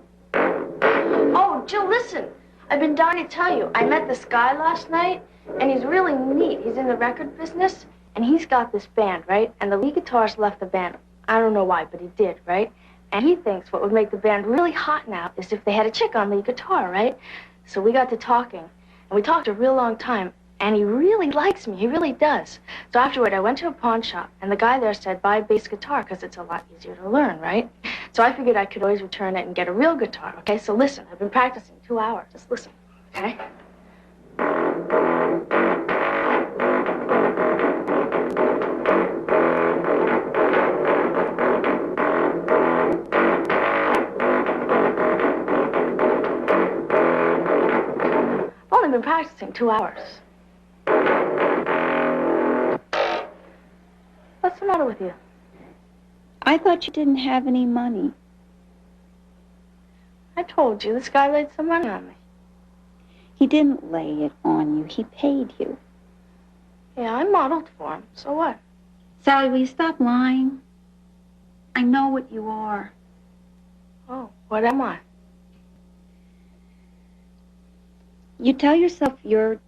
S15: Oh, Jill, listen. I've been dying to tell you. I met this guy last night, and he's really neat. He's in the record business, and he's got this band, right? And the lead guitarist left the band. I don't know why, but he did, right? And he thinks what would make the band really hot now is if they had a chick on lead guitar, right? So we got to talking, and we talked a real long time, and he really likes me. He really does. So afterward, I went to a pawn shop, and the guy there said, buy a bass guitar, because it's a lot easier to learn, right? So I figured I could always return it and get a real guitar, okay? So listen, I've been practicing 2 hours. Just listen, okay? I've only been practicing 2 hours. What's the matter with you?
S9: I thought you didn't have any money.
S15: I told you, this guy laid some money on me.
S9: He didn't lay it on you. He paid you.
S15: Yeah, I modeled for him. So what?
S9: Sally, will you stop lying? I know what you are.
S15: Oh, what am I?
S9: You tell yourself you're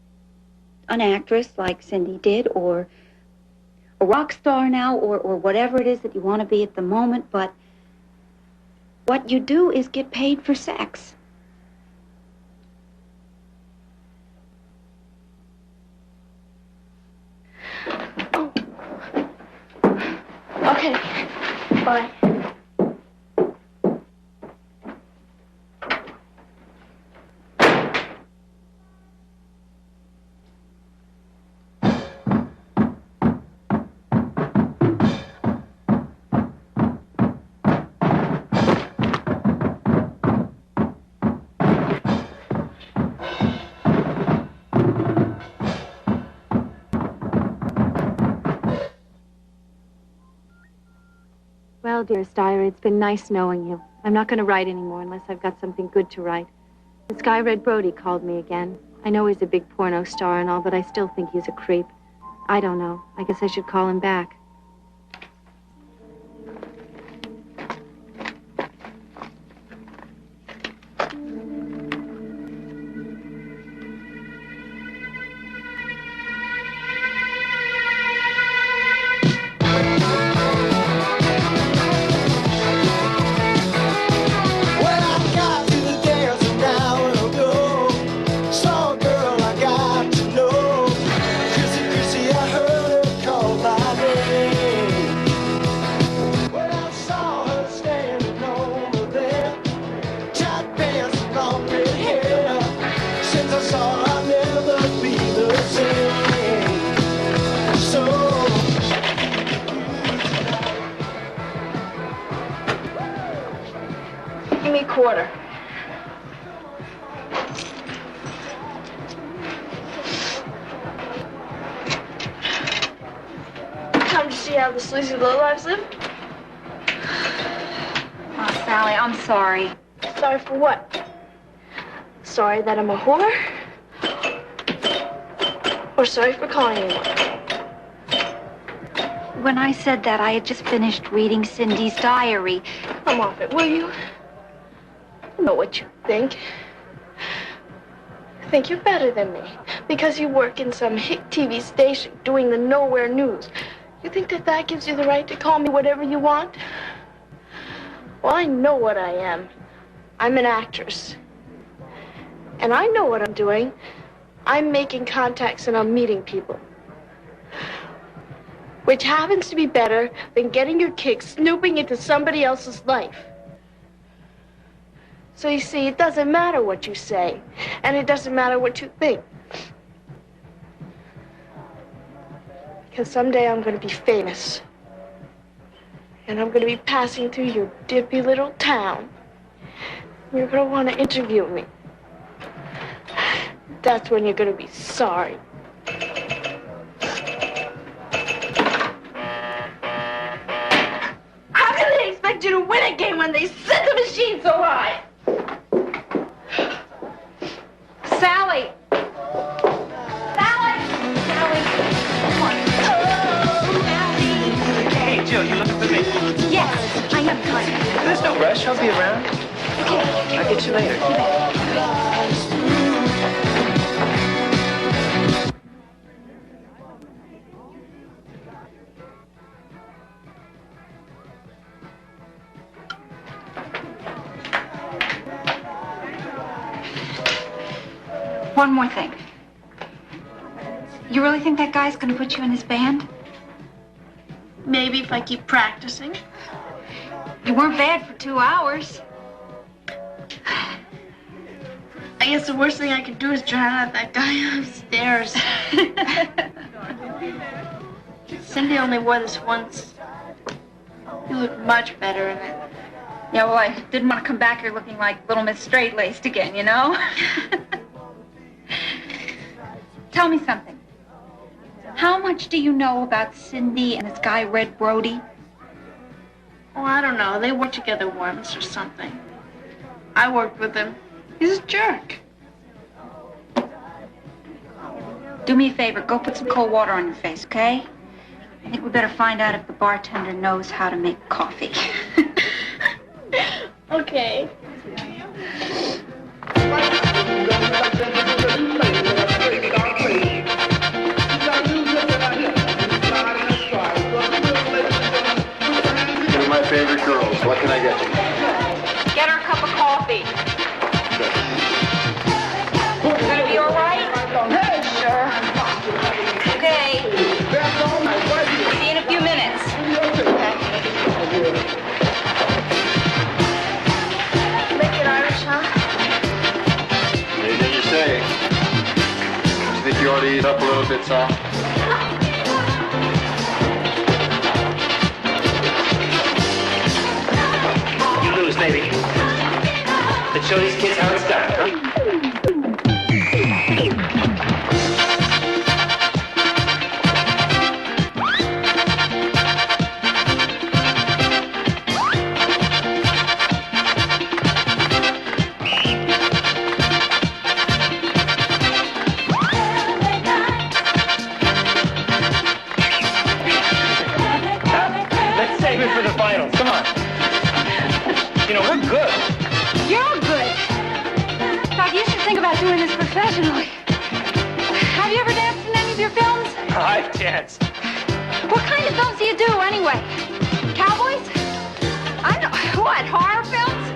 S9: an actress like Cindy did, or a rock star now, or whatever it is that you want to be at the moment, but what you do is get paid for sex.
S15: Oh. Okay. Bye.
S7: Well, dearest Ira, it's been nice knowing you. I'm not going to write anymore unless I've got something good to write. This guy Red Brody called me again. I know he's a big porno star and all, but I still think he's a creep. I don't know. I guess I should call him back.
S19: Saw a girl I got to know. Chrissy, I heard her call my name.
S15: how the sleazy lowlifes live?
S16: Oh, Sally, I'm sorry.
S15: Sorry for what? Sorry that I'm a whore? Or sorry for calling you one?
S16: When I said that, I had just finished reading Cindy's diary.
S15: Come off it, will you? I know what you think. You think you're better than me because you work in some hick TV station doing the nowhere news. You think that that gives you the right to call me whatever you want? Well, I know what I am. I'm an actress. And I know what I'm doing. I'm making contacts and I'm meeting people. Which happens to be better than getting your kicks snooping into somebody else's life. So you see, it doesn't matter what you say, and it doesn't matter what you think. Because someday I'm going to be famous. And I'm going to be passing through your dippy little town. You're going to want to interview me. That's when you're going to be sorry. How can they expect you to win a game when they set the machine so high?
S16: Sally! Sally! Sally! Come on.
S5: Hey, Jill, you looking for me?
S16: Yes, I am coming.
S5: There's no rush. I'll be around.
S16: Okay.
S5: I'll get you later.
S16: One more thing. You really think that guy's gonna put you in his band?
S15: Maybe if I keep practicing.
S16: You weren't bad for 2 hours.
S15: I guess the worst thing I could do is drown out that guy upstairs. Cindy only wore this once. You look much better in it.
S16: Yeah, well, I didn't want to come back here looking like Little Miss Straight-Laced again, you know? Tell me something. How much do you know about Cindy and this guy, Red Brody?
S15: Oh, I don't know. They worked together once or something. I worked with him. He's a jerk.
S16: Do me a favor. Go put some cold water on your face, okay? I think we better find out if the bartender knows how to make coffee.
S15: Okay.
S18: You're my favorite girls. What can I get you?
S8: Get her a cup of coffee. You gonna be all right? Sure. Okay. See you in a few minutes.
S15: Wicked Irish, huh?
S18: Anything you say. You think you ought to ease up a little bit, Sal?
S5: You lose, baby. Let's show these kids how it's done, huh? Let's save it for the finals. Come on. You know, we're good.
S16: You're good. Doc, you should think about doing this professionally. Have you ever danced in any of your films?
S5: I've danced.
S16: What kind of films do you do, anyway? Cowboys? I know. What, horror films?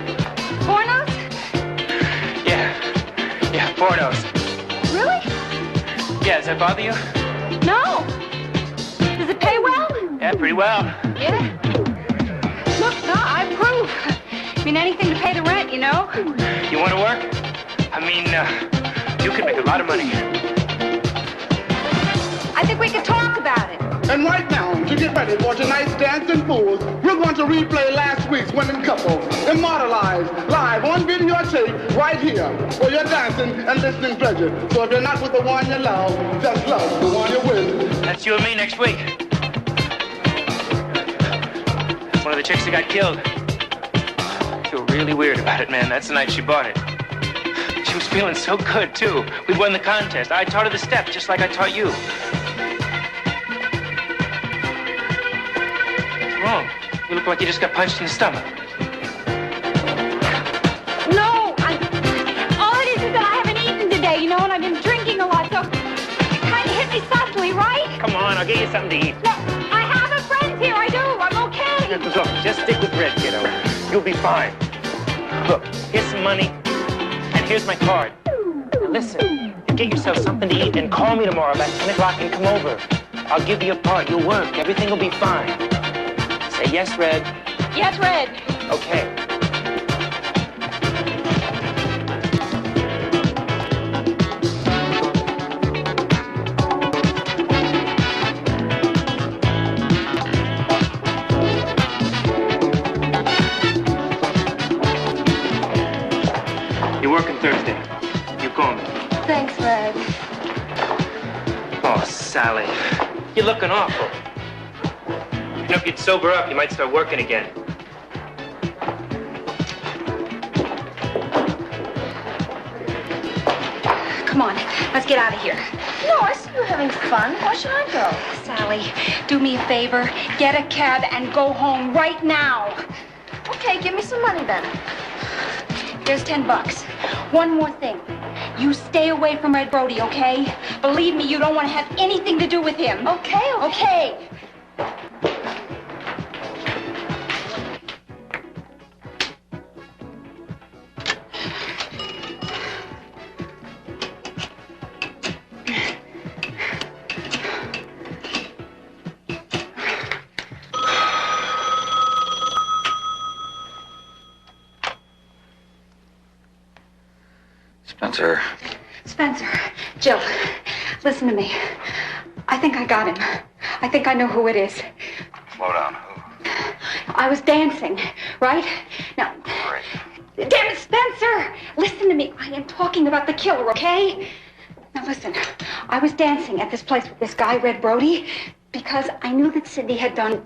S16: Pornos?
S5: Yeah, pornos.
S16: Really?
S5: Yeah, does that bother you?
S16: No. Does it pay well?
S5: Yeah, pretty well.
S16: Yeah. Look, no, I approve. I mean, anything to pay the rent, you know?
S5: You want to work? I mean, you could make a lot of money.
S16: I think we could talk about it.
S12: And right now, to get ready for tonight's Dancing Fools, we're going to replay last week's winning couple, immortalized live on videotape right here for your dancing and listening pleasure. So if you're not with the one you love, just love the one you're with.
S5: That's you and me next week.
S11: One of the chicks that got killed. I feel really weird about it, man. That's the night she bought it. She was feeling so good, too. We'd won the contest. I taught her the steps, just like I taught you. What's wrong? You look like you just got punched in the stomach.
S16: No, all it is that I haven't eaten today, you know, and I've been drinking a lot, so it kind of hit me suddenly, right?
S11: Come on, I'll get you something to eat.
S16: No, I have a friend here, I do. I'm okay.
S11: Look, just stick with Red, kiddo. You'll be fine. Look, here's some money, and here's my card. Now listen, get yourself something to eat and call me tomorrow about 10 o'clock and come over. I'll give you a part. You'll work. Everything will be fine. Say yes, Red.
S16: Yes, Red.
S11: Okay. You're working Thursday. You call me.
S15: Thanks, Red.
S11: Oh, Sally. You're looking awful. You know, if you'd sober up, you might start working again.
S16: Come on, let's get out of here.
S15: No, I see you having fun. Why should I go?
S16: Sally, do me a favor. Get a cab and go home right now.
S15: Okay, give me some money then.
S16: There's $10. One more thing. You stay away from Red Brody, okay? Believe me, you don't want to have anything to do with him.
S15: Okay.
S16: Okay.
S13: Spencer.
S16: Spencer, Jill, listen to me. I think I got him. I think I know who it is.
S13: Slow down.
S16: I was dancing, right? Now, damn it, Spencer! Listen to me. I am talking about the killer, okay? Now listen, I was dancing at this place with this guy, Red Brody, because I knew that Cindy had done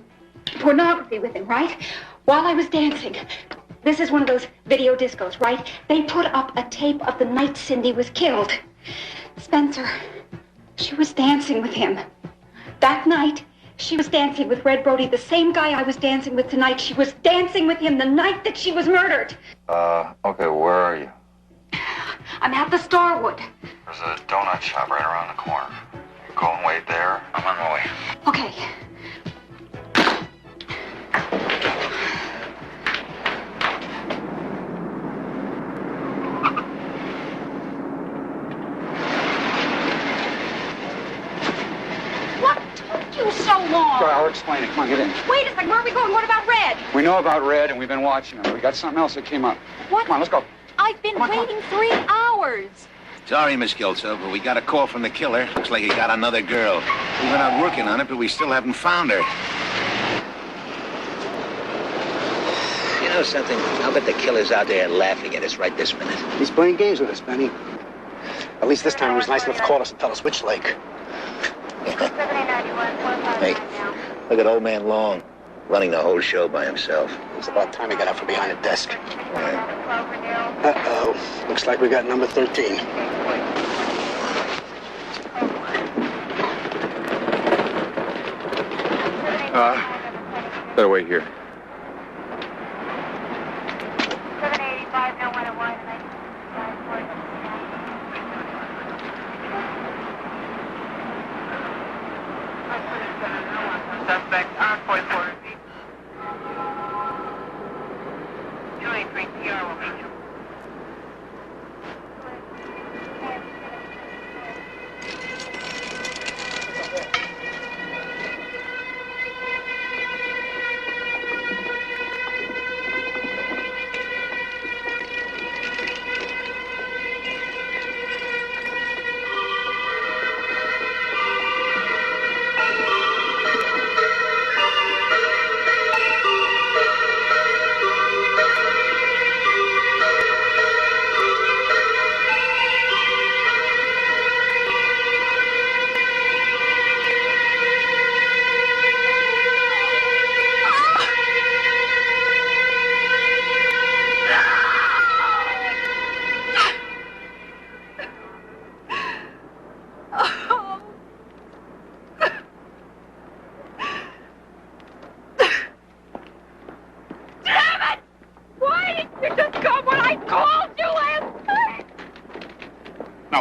S16: pornography with him, right? While I was dancing. This is one of those video discos, right? They put up a tape of the night Cindy was killed. Spencer, she was dancing with him. That night, she was dancing with Red Brody, the same guy I was dancing with tonight. She was dancing with him the night that she was murdered.
S13: Okay, where are you?
S16: I'm at the Starwood.
S13: There's a donut shop right around the corner. You go and wait there. I'm on my way.
S16: Okay. So long.
S13: Go, I'll explain it. Come on, get in.
S16: Wait a second. Where are we going? What about Red?
S13: We know about Red, and we've been watching him. We got something else that came up.
S16: What?
S13: Come on, let's go.
S16: I've been waiting 3 hours.
S10: Sorry, Miss Kelso, but we got a call from the killer. Looks like he got another girl. We've been out working on it, but we still haven't found her. You know something? I'll bet the killer's out there laughing at us right this minute.
S18: He's playing games with us, Benny. At least this time he was nice enough to call us and tell us which lake.
S10: Hey, look at old man Long, running the whole show by himself.
S18: It's about time he got out from behind a desk. Uh-oh. Looks like we got number 13.
S13: Better wait here.
S21: Suspect on 44 feet. 283 PR will meet you.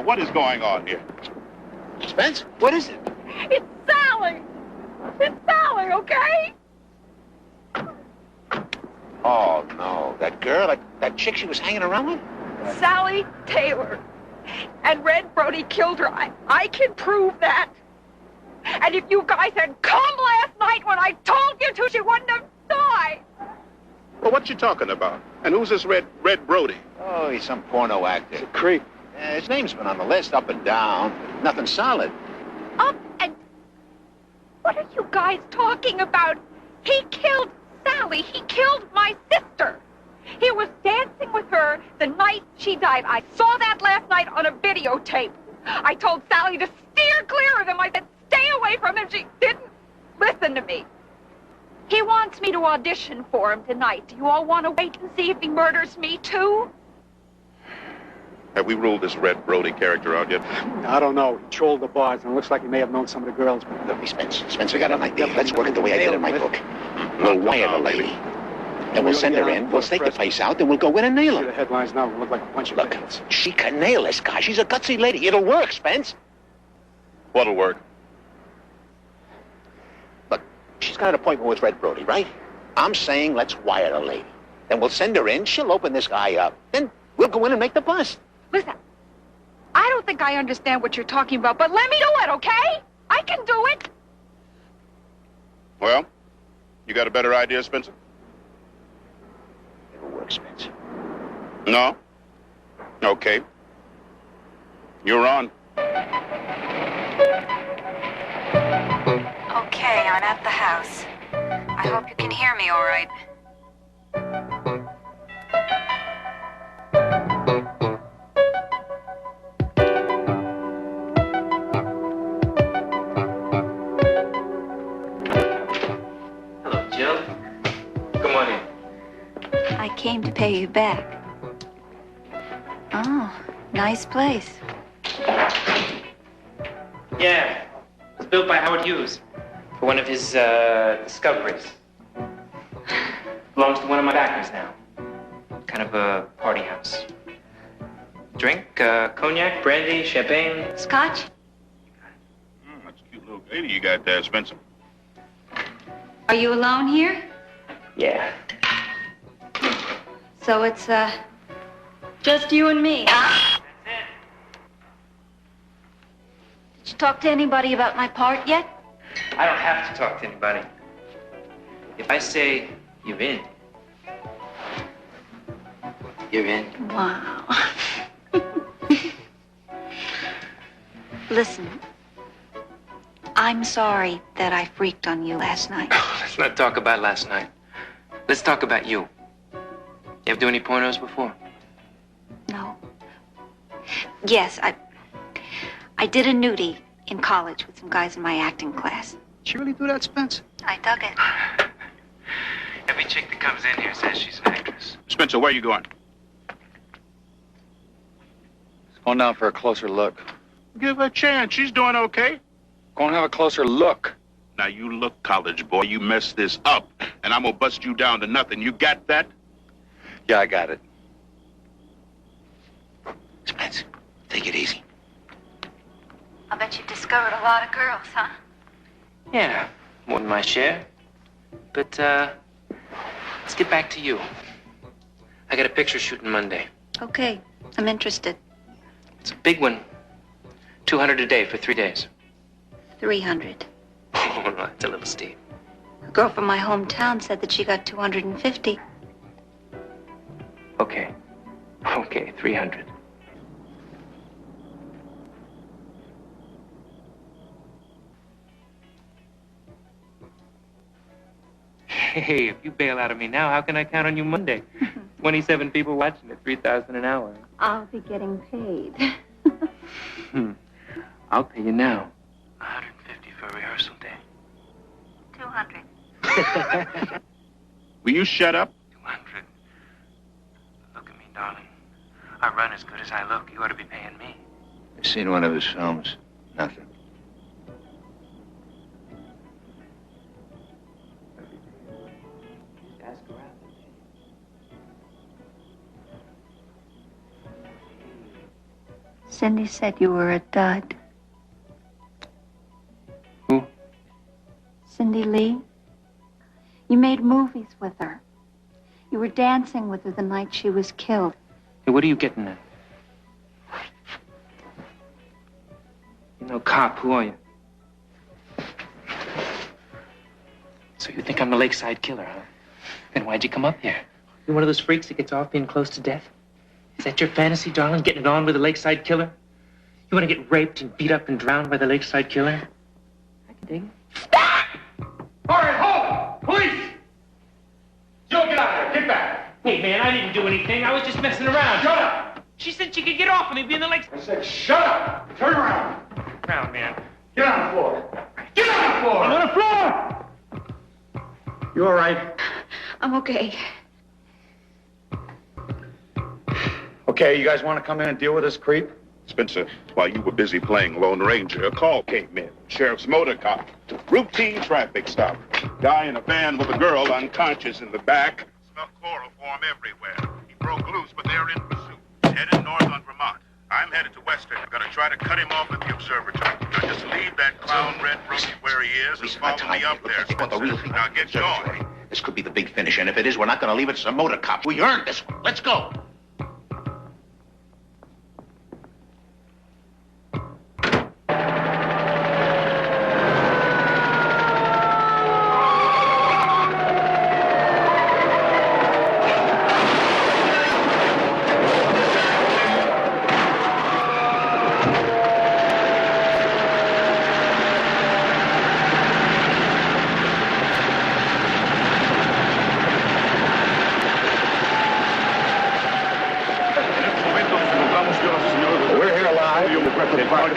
S14: what is going on here?
S10: Spence, what is it?
S20: It's Sally! It's Sally, okay?
S10: Oh, no. That girl, that chick she was hanging around with?
S20: Sally Taylor. And Red Brody killed her. I can prove that. And if you guys had come last night when I told you to, she wouldn't have died.
S14: Well, what you talking about? And who's this Red Brody?
S10: Oh, he's some porno actor.
S14: He's a creep.
S10: His name's been on the list, up and down. Nothing solid.
S20: Up and... What are you guys talking about? He killed Sally. He killed my sister. He was dancing with her the night she died. I saw that last night on a videotape. I told Sally to steer clear of him. I said, stay away from him. She didn't listen to me. He wants me to audition for him tonight. Do you all want to wait and see if he murders me, too?
S14: Have we ruled this Red Brody character out yet?
S23: I don't know. He trolled the bars, and it looks like he may have known some of the girls.
S10: Look, Spence, we got an idea. Let's work it the way I did in my book. We'll wire the lady. Then we'll send her in, we'll stake the place out, then we'll go in and nail her.
S23: The headlines now will look like a bunch of
S10: Look, she can nail this guy. She's a gutsy lady. It'll work, Spence.
S14: What'll work?
S10: Look, she's got an appointment with Red Brody, right? I'm saying let's wire the lady. Then we'll send her in, she'll open this guy up. Then we'll go in and make the bust.
S20: Listen, I don't think I understand what you're talking about, but let me do it, okay? I can do it.
S14: Well, you got a better idea, Spencer?
S10: It'll work, Spence.
S14: No? Okay. You're on.
S16: Okay, I'm at the house. I hope you can hear me all right.
S11: Hello, Jill. Come on in.
S9: I came to pay you back. Oh, nice place.
S11: Yeah, it was built by Howard Hughes for one of his discoveries. Belongs to one of my backers now. Kind of a party house. Drink, cognac, brandy, champagne.
S9: Scotch?
S14: That's a cute little lady you got there, Spencer.
S9: Are you alone here?
S11: Yeah.
S9: So it's, just you and me, huh? Did you talk to anybody about my part yet?
S11: I don't have to talk to anybody. If I say you're in, you're in.
S9: Wow. Listen, I'm sorry that I freaked on you last night.
S11: Let's not talk about last night. Let's talk about you. You ever do any pornos before?
S9: No. Yes, I did a nudie in college with some guys in my acting class.
S14: Did you really do that, Spence?
S9: I dug it.
S11: Every chick that comes in here says she's an actress.
S14: Spencer, where are you going?
S13: Going down for a closer look.
S14: Give her a chance. She's doing okay.
S13: Go and have a closer look.
S14: Now, you look, college boy. You messed this up, and I'm gonna bust you down to nothing. You got that?
S13: Yeah, I got it.
S10: Spence, take it easy.
S16: I'll bet you discovered a lot of girls, huh?
S11: Yeah, more than my share. But, let's get back to you. I got a picture shooting Monday.
S9: Okay, I'm interested.
S11: It's a big one. 200 a day for 3 days.
S9: 300.
S11: Oh, no, that's a little steep.
S9: A girl from my hometown said that she got 250.
S11: Okay. Okay, 300. Hey, if you bail out of me now, how can I count on you Monday? 27 people watching at 3,000 an hour.
S9: I'll be getting paid.
S11: I'll pay you now. 150 for a rehearsal day.
S9: 200.
S14: Will you shut up?
S11: 200. Look at me, darling. I run as good as I look. You ought to be paying me.
S10: I've seen one of his films. Nothing.
S11: Ask around.
S9: Cindy said you were a dud.
S11: Who?
S9: Cindy Lee. You made movies with her. You were dancing with her the night she was killed.
S11: Hey, what are you getting at? You know, cop, who are you? So you think I'm the Lakeside Killer, huh? Then why'd you come up here? You're one of those freaks that gets off being close to death? Is that your fantasy, darling, getting it on with the Lakeside Killer? You want to get raped and beat up and drowned by the Lakeside Killer? I can dig it.
S5: All right, hold! Police! Joe, get out there. Get back.
S11: Hey, man, I didn't do anything. I was just messing around.
S5: Shut up!
S11: She said she could get off of me being the Lakeside...
S5: I said shut up! Turn around.
S11: Around, man.
S5: Get on the floor. Get on the floor!
S11: I'm on the floor!
S5: You all right?
S9: I'm okay.
S14: Okay, you guys want to come in and deal with this creep? Spencer, while you were busy playing Lone Ranger, a call came in. Sheriff's motor car. Routine traffic stop. Guy in a van with a girl unconscious in the back. Smell chloroform everywhere. He broke loose, but they're in pursuit. Headed north on Vermont. I'm headed to Western. I'm gonna try to cut him off at the observatory. Now just leave that clown red brooch where he is and follow me up there, Spencer. Now get going.
S10: This could be the big finish, and if it is, we're not going to leave it to some motor cop. We earned this one. Let's go.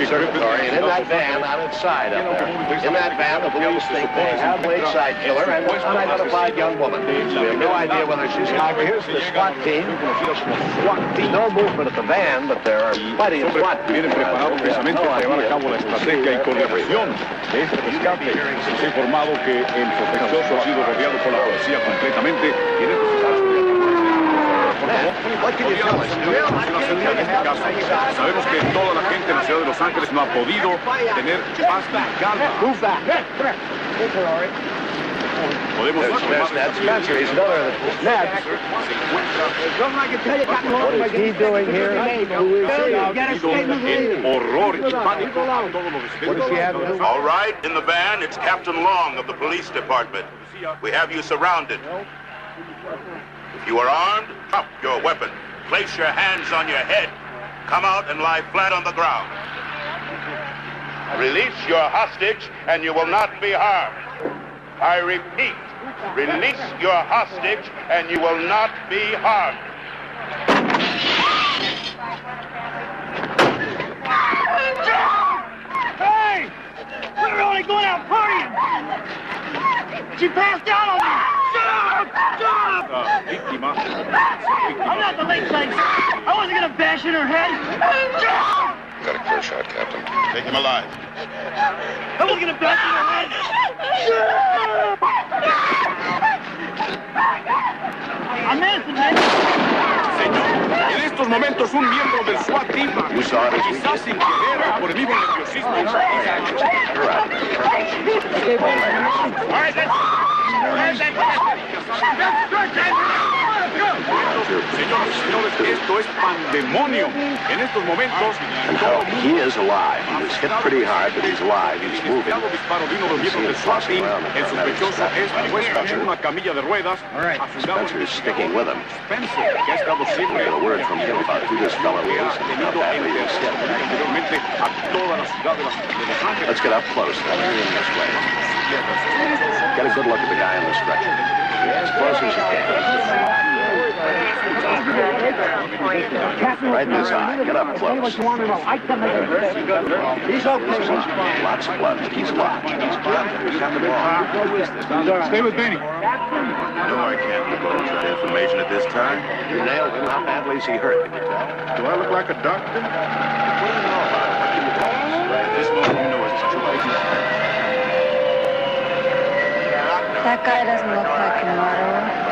S10: And in that van, out inside up there, in that van, the police think they have Lakeside Killer and an unidentified young woman. We have no idea whether she's alive. Here's the SWAT team. No movement at the van, but there are plenty of SWAT teams.
S1: Vienen preparados precisamente para llevar a cabo la estrategia y coordinación de este rescate. Se ha informado que el sospechoso ha sido rodeado por la policía completamente y en estos casos sabemos que toda la gente en la ciudad de Los Ángeles no ha podido tener paz y calma. Podemos informar
S10: Ned Spencer. He's another Ned. What is he doing here?
S1: Horror y pánico a todos los residentes.
S14: All right, in the van, it's Captain Long of the police department. We have you surrounded. If you are armed, drop your weapon. Place your hands on your head. Come out and lie flat on the ground. Release your hostage and you will not be harmed. I repeat, release your hostage and you will not be harmed.
S5: Hey! We were only going out partying! She passed out on me! Shut up! Shut up! I'm not the Lakeside. I wasn't gonna bash in her head.
S14: Got a clear shot, Captain. Take him alive.
S5: I wasn't gonna bash in her head. I'm innocent, man.
S1: Señor, en estos momentos un miembro del SWAT team, quizás sin querer, por el mismo nerviosismo, Señores, esto es pandemonio. En estos momentos,
S10: he is alive. He was hit pretty hard, but he's alive. He's moving.
S1: El sospechoso es puesto en una camilla de ruedas.
S10: Spencer is sticking with him.
S1: Spencer, que ha estado siempre
S10: a word from him about who this fellow is and how badly he was hit. Let's get up close. This way. Get a good look at the guy on the stretcher. As close as you can. Right in his eye. Get up close.
S5: He's okay.
S10: Lots of blood. He's locked. He's blood.
S1: Stay with Benny.
S14: No, I can't divulge that information at this time.
S10: You nailed him. How badly is he hurt? Can you tell?
S14: Do I look like a doctor? What do you know about it? What can you tell us? Right at this moment, you know it's too late.
S9: That guy doesn't look like a murderer.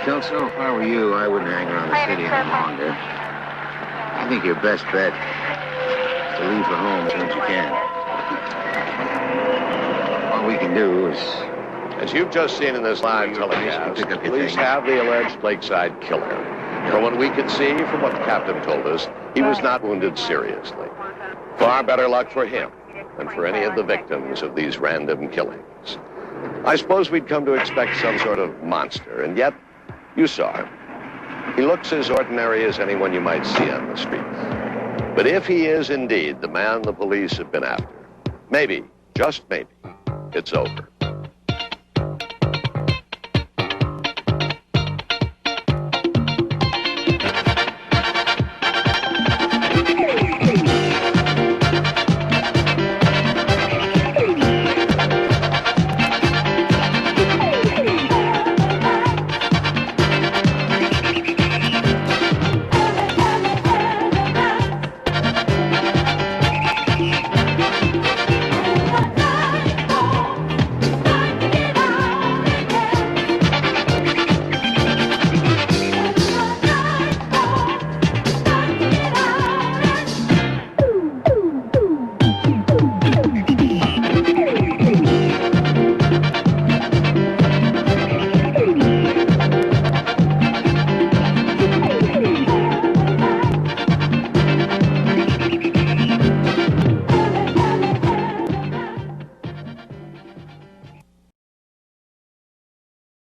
S10: Kelso, if I were you, I wouldn't hang around the city any longer. I think your best bet is to leave for home as soon as you can. All we can do is...
S2: As you've just seen in this live telecast, police have the alleged Lakeside Killer. From what we could see, from what the captain told us, he was not wounded seriously. Far better luck for him than for any of the victims of these random killings. I suppose we'd come to expect some sort of monster, and yet, you saw him. He looks as ordinary as anyone you might see on the streets. But if he is indeed the man the police have been after, maybe, just maybe, it's over.